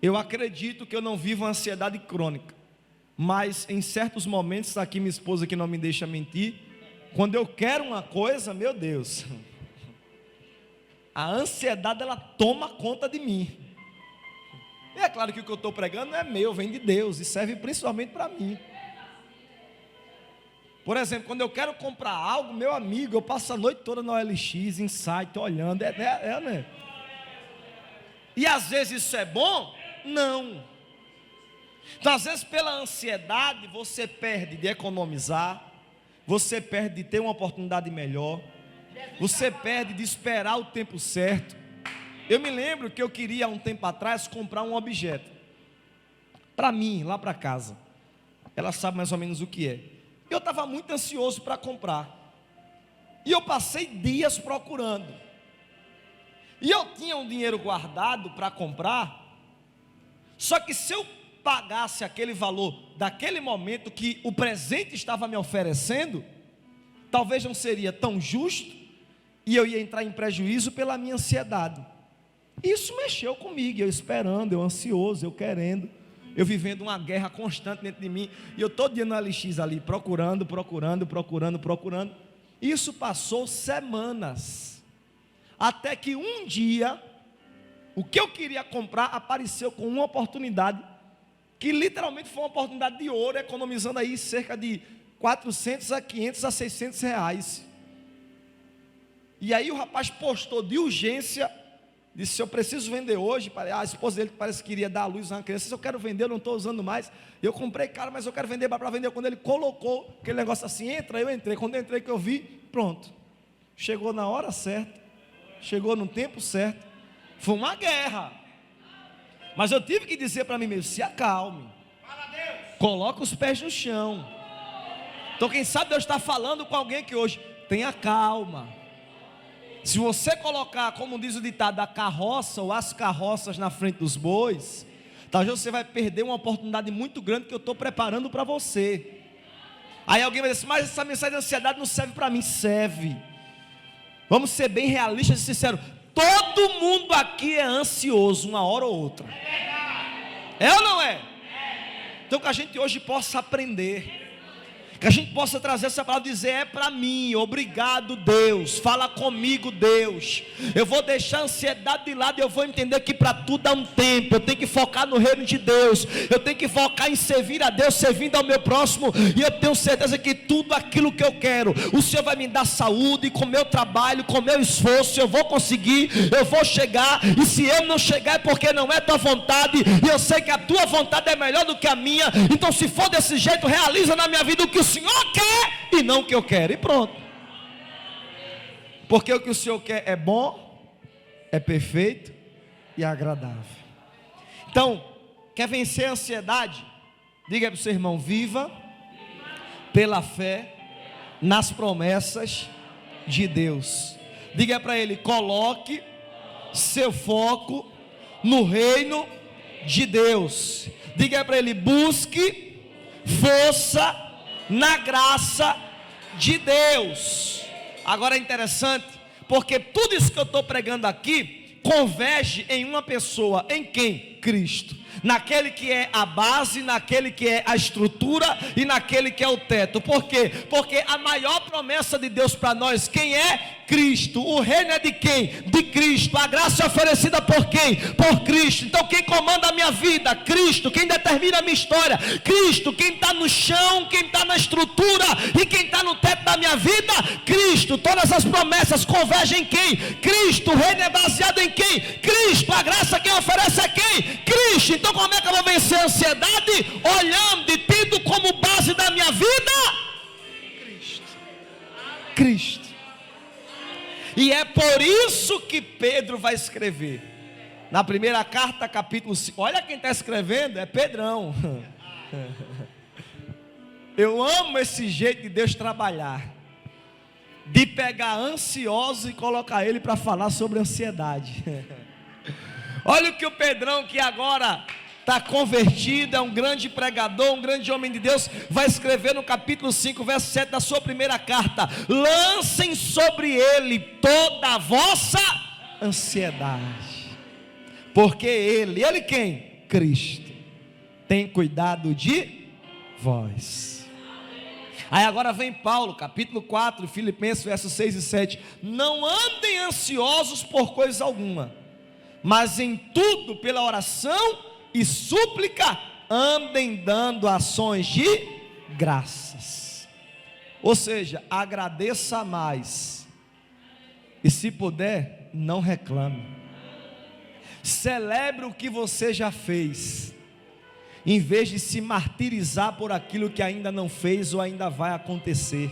Eu acredito que eu não vivo uma ansiedade crônica, mas em certos momentos, está aqui minha esposa que não me deixa mentir, quando eu quero uma coisa, meu Deus, a ansiedade ela toma conta de mim. E é claro que o que eu estou pregando não é meu, vem de Deus e serve principalmente para mim. Por exemplo, quando eu quero comprar algo, meu amigo, eu passo a noite toda no OLX, em site, olhando, né? E às vezes isso é bom? Não. Então às vezes pela ansiedade você perde de economizar, você perde de ter uma oportunidade melhor, você perde de esperar o tempo certo. Eu me lembro que eu queria há um tempo atrás comprar um objeto para mim, lá para casa. Ela sabe mais ou menos o que é. Eu estava muito ansioso para comprar, e eu passei dias procurando, e eu tinha um dinheiro guardado para comprar. Só que se eu pagasse aquele valor daquele momento que o presente estava me oferecendo, talvez não seria tão justo, e eu ia entrar em prejuízo pela minha ansiedade. Isso mexeu comigo, eu esperando, eu ansioso, eu querendo, eu vivendo uma guerra constante dentro de mim, e eu todo dia no LX ali, procurando. Isso passou semanas, até que um dia, o que eu queria comprar apareceu com uma oportunidade, que literalmente foi uma oportunidade de ouro, economizando aí cerca de 400 a 500 a 600 reais. E aí o rapaz postou de urgência, disse: eu preciso vender hoje. A esposa dele parece que queria dar à luz a uma criança. Eu quero vender, eu não estou usando mais. Eu comprei caro, mas eu quero vender para vender. Quando ele colocou aquele negócio assim, entra, eu entrei. Quando eu entrei, que eu vi, pronto. Chegou na hora certa, chegou no tempo certo. Foi uma guerra, mas eu tive que dizer para mim mesmo: se acalme, coloca os pés no chão. Então quem sabe Deus está falando com alguém aqui hoje: tenha calma. Se você colocar, como diz o ditado, a carroça ou as carroças na frente dos bois, talvez você vai perder uma oportunidade muito grande que eu estou preparando para você. Aí alguém vai dizer assim: mas essa mensagem de ansiedade não serve para mim. Serve. Vamos ser bem realistas e sinceros. Todo mundo aqui é ansioso uma hora ou outra. É ou não é? Então que a gente hoje possa aprender, que a gente possa trazer essa palavra e dizer: é para mim, obrigado Deus, fala comigo Deus, eu vou deixar a ansiedade de lado e eu vou entender que para tudo há um tempo, eu tenho que focar no reino de Deus, eu tenho que focar em servir a Deus, servindo ao meu próximo, e eu tenho certeza que tudo aquilo que eu quero, o Senhor vai me dar saúde, com meu trabalho, com meu esforço, eu vou conseguir, eu vou chegar, e se eu não chegar é porque não é tua vontade, e eu sei que a tua vontade é melhor do que a minha, então se for desse jeito, realiza na minha vida o que o Senhor quer e não o que eu quero, e pronto. Porque o que o Senhor quer é bom, é perfeito e agradável. Então, quer vencer a ansiedade? Diga para o seu irmão: viva pela fé nas promessas de Deus. Diga para ele: coloque seu foco no reino de Deus. Diga para ele: busque força na graça de Deus. Agora é interessante, porque tudo isso que eu estou pregando aqui converge em uma pessoa. Em quem? Cristo. Naquele que é a base, naquele que é a estrutura e naquele que é o teto. Por quê? Porque a maior promessa de Deus para nós, quem é? Cristo. O reino é de quem? De Cristo. A graça é oferecida por quem? Por Cristo. Então quem comanda a minha vida? Cristo. Quem determina a minha história? Cristo. Quem está no chão, quem está na estrutura e quem está no teto da minha vida? Cristo. Todas as promessas convergem em quem? Cristo. O reino é baseado em quem? Cristo. A graça quem oferece é quem? Cristo. Então como é que eu vou vencer a ansiedade? Olhando e tendo como base da minha vida Cristo. E é por isso que Pedro vai escrever na primeira carta, capítulo 5. Olha quem está escrevendo, é Pedrão. Eu amo esse jeito de Deus trabalhar, de pegar ansioso e colocar ele para falar sobre ansiedade. Olha o que o Pedrão, que agora está convertido, é um grande pregador, um grande homem de Deus, vai escrever no capítulo 5, verso 7 da sua primeira carta: lancem sobre ele toda a vossa ansiedade, porque ele quem? Cristo, tem cuidado de vós. Aí agora vem Paulo, capítulo 4, Filipenses, versos 6 e 7: não andem ansiosos por coisa alguma, mas em tudo pela oração e súplica, andem dando ações de graças. Ou seja, agradeça mais, e se puder, não reclame. Celebre o que você já fez, em vez de se martirizar por aquilo que ainda não fez ou ainda vai acontecer.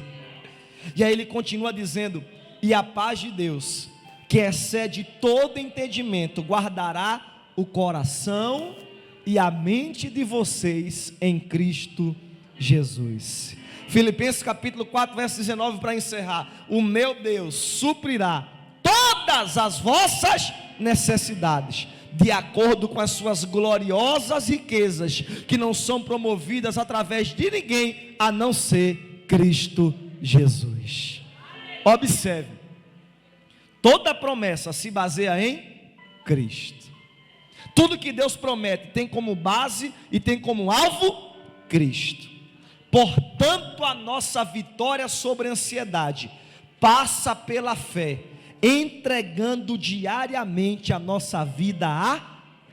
E aí ele continua dizendo: e a paz de Deus, que excede todo entendimento, guardará o coração e a mente de vocês em Cristo Jesus. Filipenses capítulo 4, verso 19, para encerrar: o meu Deus suprirá todas as vossas necessidades, de acordo com as suas gloriosas riquezas, que não são promovidas através de ninguém, a não ser Cristo Jesus. Observe, toda promessa se baseia em Cristo. Tudo que Deus promete tem como base e tem como alvo Cristo. Portanto, a nossa vitória sobre a ansiedade passa pela fé, entregando diariamente a nossa vida a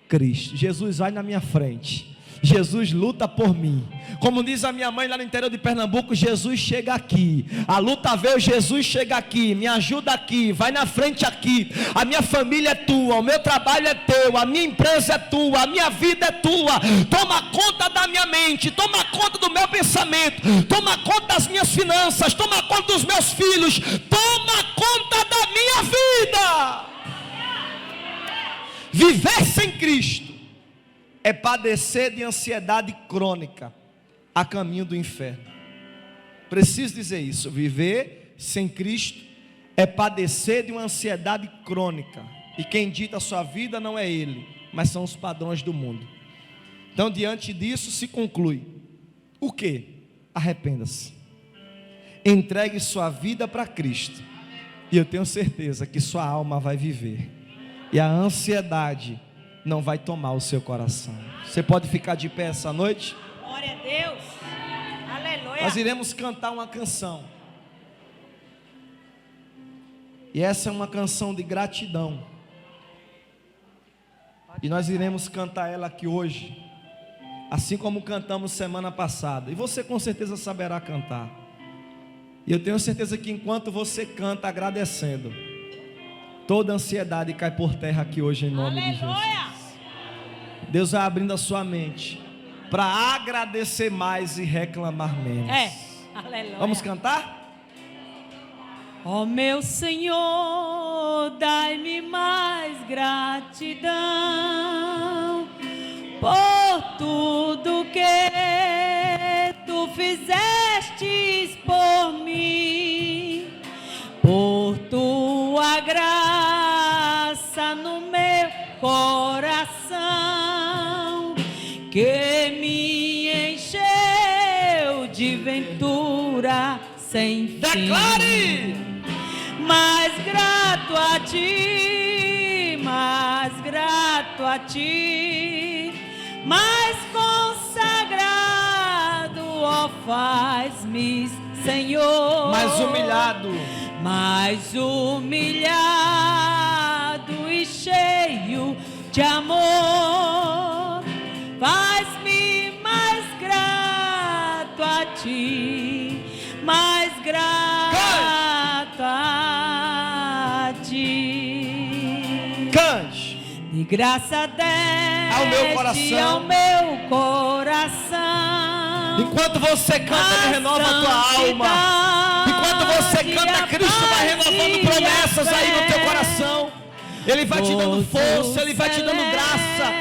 Cristo. Jesus vai na minha frente, Jesus luta por mim. Como diz a minha mãe lá no interior de Pernambuco, Jesus chega aqui. A luta veio, Jesus chega aqui, me ajuda aqui, vai na frente aqui. A minha família é tua, o meu trabalho é teu, a minha empresa é tua, a minha vida é tua. Toma conta da minha mente, toma conta do meu pensamento, toma conta das minhas finanças, toma conta dos meus filhos, toma conta da minha vida. Viver sem Cristo é padecer de ansiedade crônica a caminho do inferno. Preciso dizer isso. Viver sem Cristo é padecer de uma ansiedade crônica, e quem dita a sua vida não é Ele, mas são os padrões do mundo. Então, diante disso se conclui o quê? Arrependa-se, entregue sua vida para Cristo, e eu tenho certeza que sua alma vai viver, e a ansiedade não vai tomar o seu coração. Você pode ficar de pé essa noite? Glória a Deus. Aleluia. Nós iremos cantar uma canção, e essa é uma canção de gratidão, e nós iremos cantar ela aqui hoje, assim como cantamos semana passada, e você com certeza saberá cantar, e eu tenho certeza que enquanto você canta agradecendo, toda ansiedade cai por terra aqui hoje em nome de Jesus. Deus vai abrindo a sua mente para agradecer mais e reclamar menos. Aleluia. Vamos cantar? Ó meu Senhor, dai-me mais gratidão por tudo que tu fizestes por mim, por tua graça no meu coração, que me encheu de ventura sem fim. Declare! Mais grato a ti, mais grato a ti, mais consagrado, ó, faz-me, Senhor, Mais humilhado e cheio de amor, faz-me mais grato a ti, mais grato a ti. Cante. De graça deste ao meu coração. Enquanto você canta, Ele renova a tua alma. Enquanto você canta, Cristo vai renovando promessas aí no teu coração. Ele vai te dando força, Ele vai te dando graça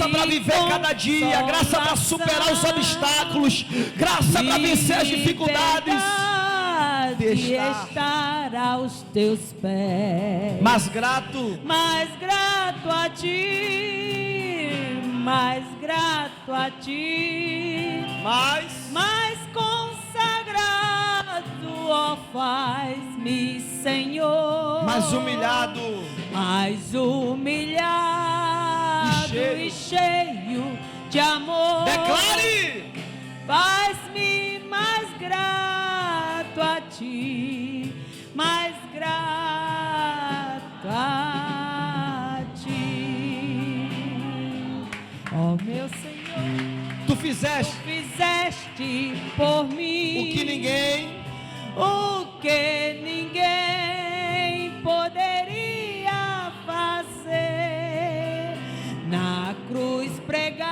para viver cada dia, graça para superar os obstáculos, graça para vencer as dificuldades. De estar aos teus pés, mais grato a ti, mais grato a ti, mais consagrado, ó, faz-me, Senhor, mais humilhado e cheio de amor. Declare! Faz-me mais grato a ti, mais grato a ti, ó meu Senhor. Tu fizeste por mim o que ninguém poderia fazer. Na cruz pregado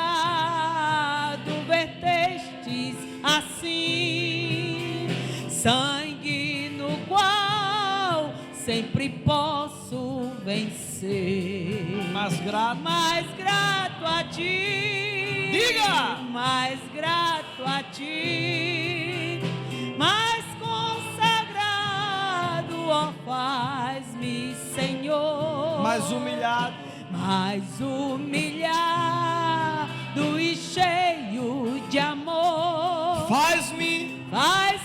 vertestes assim sangue no qual sempre posso vencer. mais grato a ti, diga, mais grato a ti, mais consagrado, ó, faz-me, Senhor, mais humilhado mais humilhado e cheio de amor. Faz-me Mais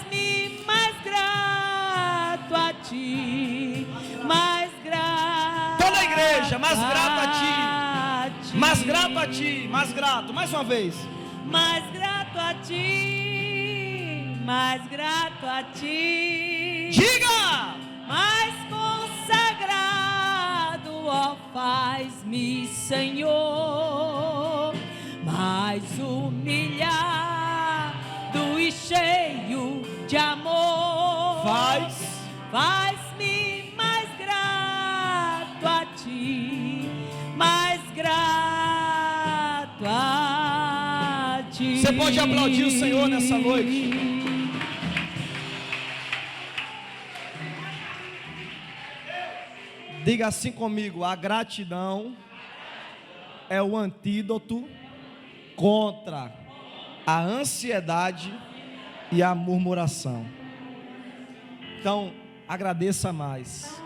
grato a ti, mais grato. Toda a igreja, mais grato a ti. ti. Mais grato a ti, mais grato. Mais uma vez. Mais grato a ti, mais grato a ti. Diga! Mais consagrado, ó, faz-me, Senhor, mais humilhado e cheio de amor. Faz-me mais grato a ti, mais grato a ti. Você pode aplaudir o Senhor nessa noite. Diga assim comigo: a gratidão é o antídoto contra a ansiedade e a murmuração. Então, agradeça mais.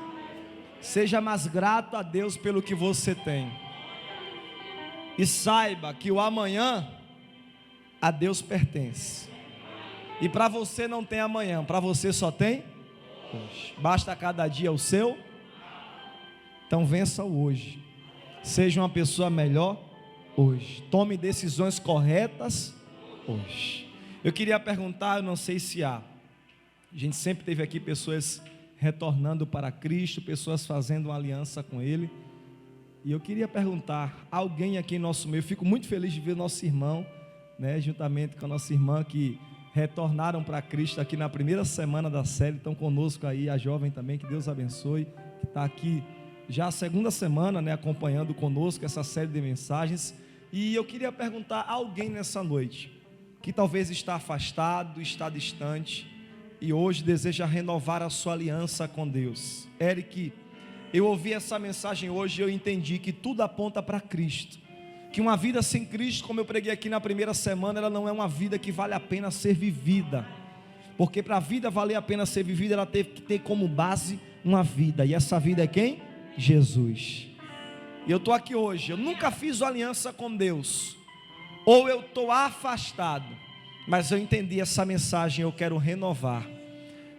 Seja mais grato a Deus pelo que você tem. E saiba que o amanhã a Deus pertence. E para você não tem amanhã, para você só tem hoje. Basta cada dia o seu. Então vença o hoje. Seja uma pessoa melhor hoje. Tome decisões corretas hoje. Eu queria perguntar, eu não sei se há. A gente sempre teve aqui pessoas retornando para Cristo, pessoas fazendo uma aliança com Ele. E eu queria perguntar, alguém aqui em nosso meio, eu fico muito feliz de ver nosso irmão, né, juntamente com a nossa irmã que retornaram para Cristo aqui na primeira semana da série, estão conosco aí, a jovem também, que Deus abençoe, que está aqui já a segunda semana, né, acompanhando conosco essa série de mensagens. E eu queria perguntar a alguém nessa noite, que talvez está afastado, está distante, e hoje deseja renovar a sua aliança com Deus. Eric, eu ouvi essa mensagem hoje e eu entendi que tudo aponta para Cristo. Que uma vida sem Cristo, como eu preguei aqui na primeira semana, ela não é uma vida que vale a pena ser vivida. Porque para a vida valer a pena ser vivida, ela teve que ter como base uma vida. E essa vida é quem? Jesus. E eu estou aqui hoje, eu nunca fiz uma aliança com Deus. Ou eu estou afastado, mas eu entendi essa mensagem, eu quero renovar.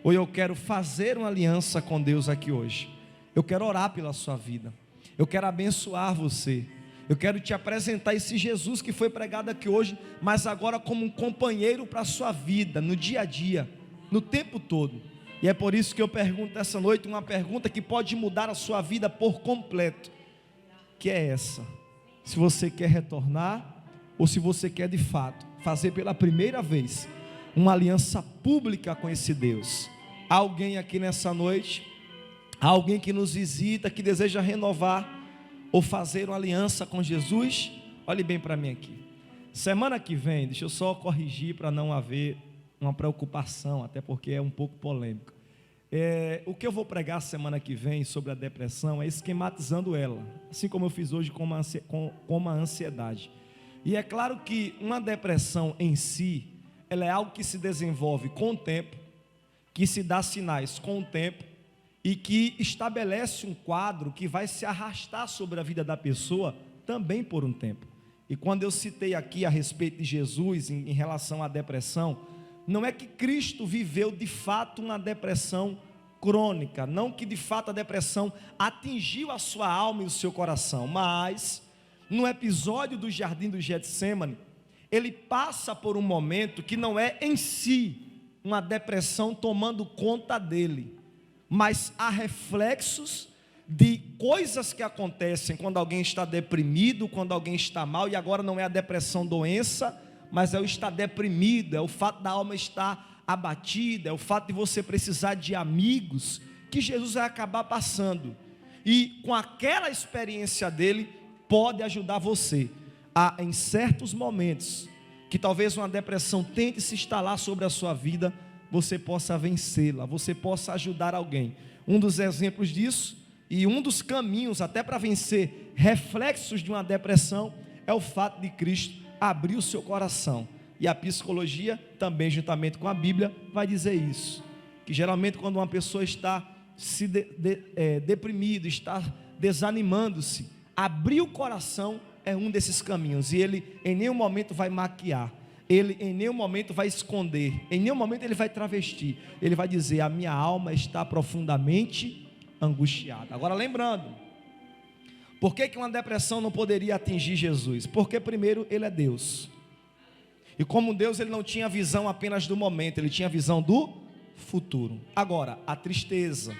Ou eu quero fazer uma aliança com Deus aqui hoje. Eu quero orar pela sua vida. Eu quero abençoar você. Eu quero te apresentar esse Jesus que foi pregado aqui hoje, mas agora como um companheiro para a sua vida, no dia a dia, no tempo todo. E é por isso que eu pergunto essa noite uma pergunta que pode mudar a sua vida por completo. Que é essa: se você quer retornar, ou se você quer de fato fazer pela primeira vez uma aliança pública com esse Deus. Alguém aqui nessa noite, alguém que nos visita, que deseja renovar ou fazer uma aliança com Jesus? Olhe bem para mim aqui. Semana que vem, deixa eu só corrigir para não haver uma preocupação, até porque é um pouco polêmico. O que eu vou pregar semana que vem sobre a depressão é esquematizando ela, assim como eu fiz hoje com a ansiedade. E é claro que uma depressão em si, ela é algo que se desenvolve com o tempo, que se dá sinais com o tempo, e que estabelece um quadro que vai se arrastar sobre a vida da pessoa também por um tempo. E quando eu citei aqui a respeito de Jesus em relação à depressão, não é que Cristo viveu de fato uma depressão crônica, não que de fato a depressão atingiu a sua alma e o seu coração, mas no episódio do Jardim do Getsêmani, ele passa por um momento que não é em si uma depressão tomando conta dele, mas há reflexos de coisas que acontecem quando alguém está deprimido, quando alguém está mal. E agora não é a depressão doença, mas é o estar deprimido, é o fato da alma estar abatida, é o fato de você precisar de amigos, que Jesus vai acabar passando. E com aquela experiência dele, pode ajudar você a, em certos momentos, que talvez uma depressão tente se instalar sobre a sua vida, você possa vencê-la, você possa ajudar alguém. Um dos exemplos disso, e um dos caminhos até para vencer reflexos de uma depressão, é o fato de Cristo abrir o seu coração. E a psicologia, também juntamente com a Bíblia, vai dizer isso, que geralmente quando uma pessoa está deprimida, está desanimando-se, Abrir o coração é um desses caminhos, e ele em nenhum momento vai maquiar, ele em nenhum momento vai esconder, em nenhum momento ele vai travestir, ele vai dizer: a minha alma está profundamente angustiada. Agora lembrando, por que uma depressão não poderia atingir Jesus? Porque primeiro ele é Deus, e como Deus ele não tinha visão apenas do momento, ele tinha visão do futuro. Agora a tristeza,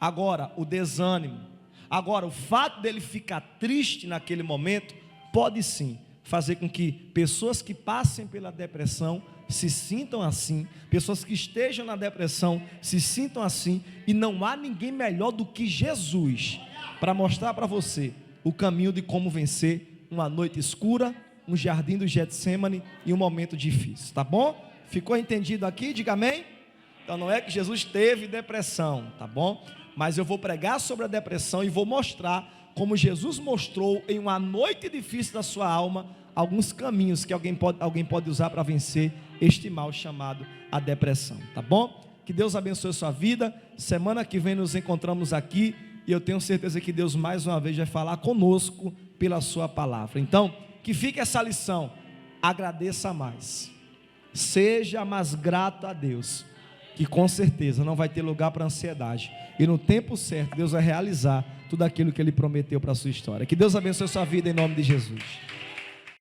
agora o desânimo, agora o fato dele ficar triste naquele momento, pode sim fazer com que pessoas que passem pela depressão se sintam assim, pessoas que estejam na depressão se sintam assim, e não há ninguém melhor do que Jesus para mostrar para você o caminho de como vencer uma noite escura, um jardim do Getsêmani e um momento difícil, tá bom? Ficou entendido aqui? Diga amém. Então não é que Jesus teve depressão, tá bom? Mas eu vou pregar sobre a depressão e vou mostrar como Jesus mostrou em uma noite difícil da sua alma alguns caminhos que alguém pode usar para vencer este mal chamado a depressão, tá bom? Que Deus abençoe a sua vida. Semana que vem nos encontramos aqui e eu tenho certeza que Deus mais uma vez vai falar conosco pela sua palavra. Então, que fique essa lição: agradeça mais, seja mais grato a Deus, que com certeza não vai ter lugar para ansiedade, e no tempo certo Deus vai realizar tudo aquilo que Ele prometeu para a sua história. Que Deus abençoe a sua vida em nome de Jesus.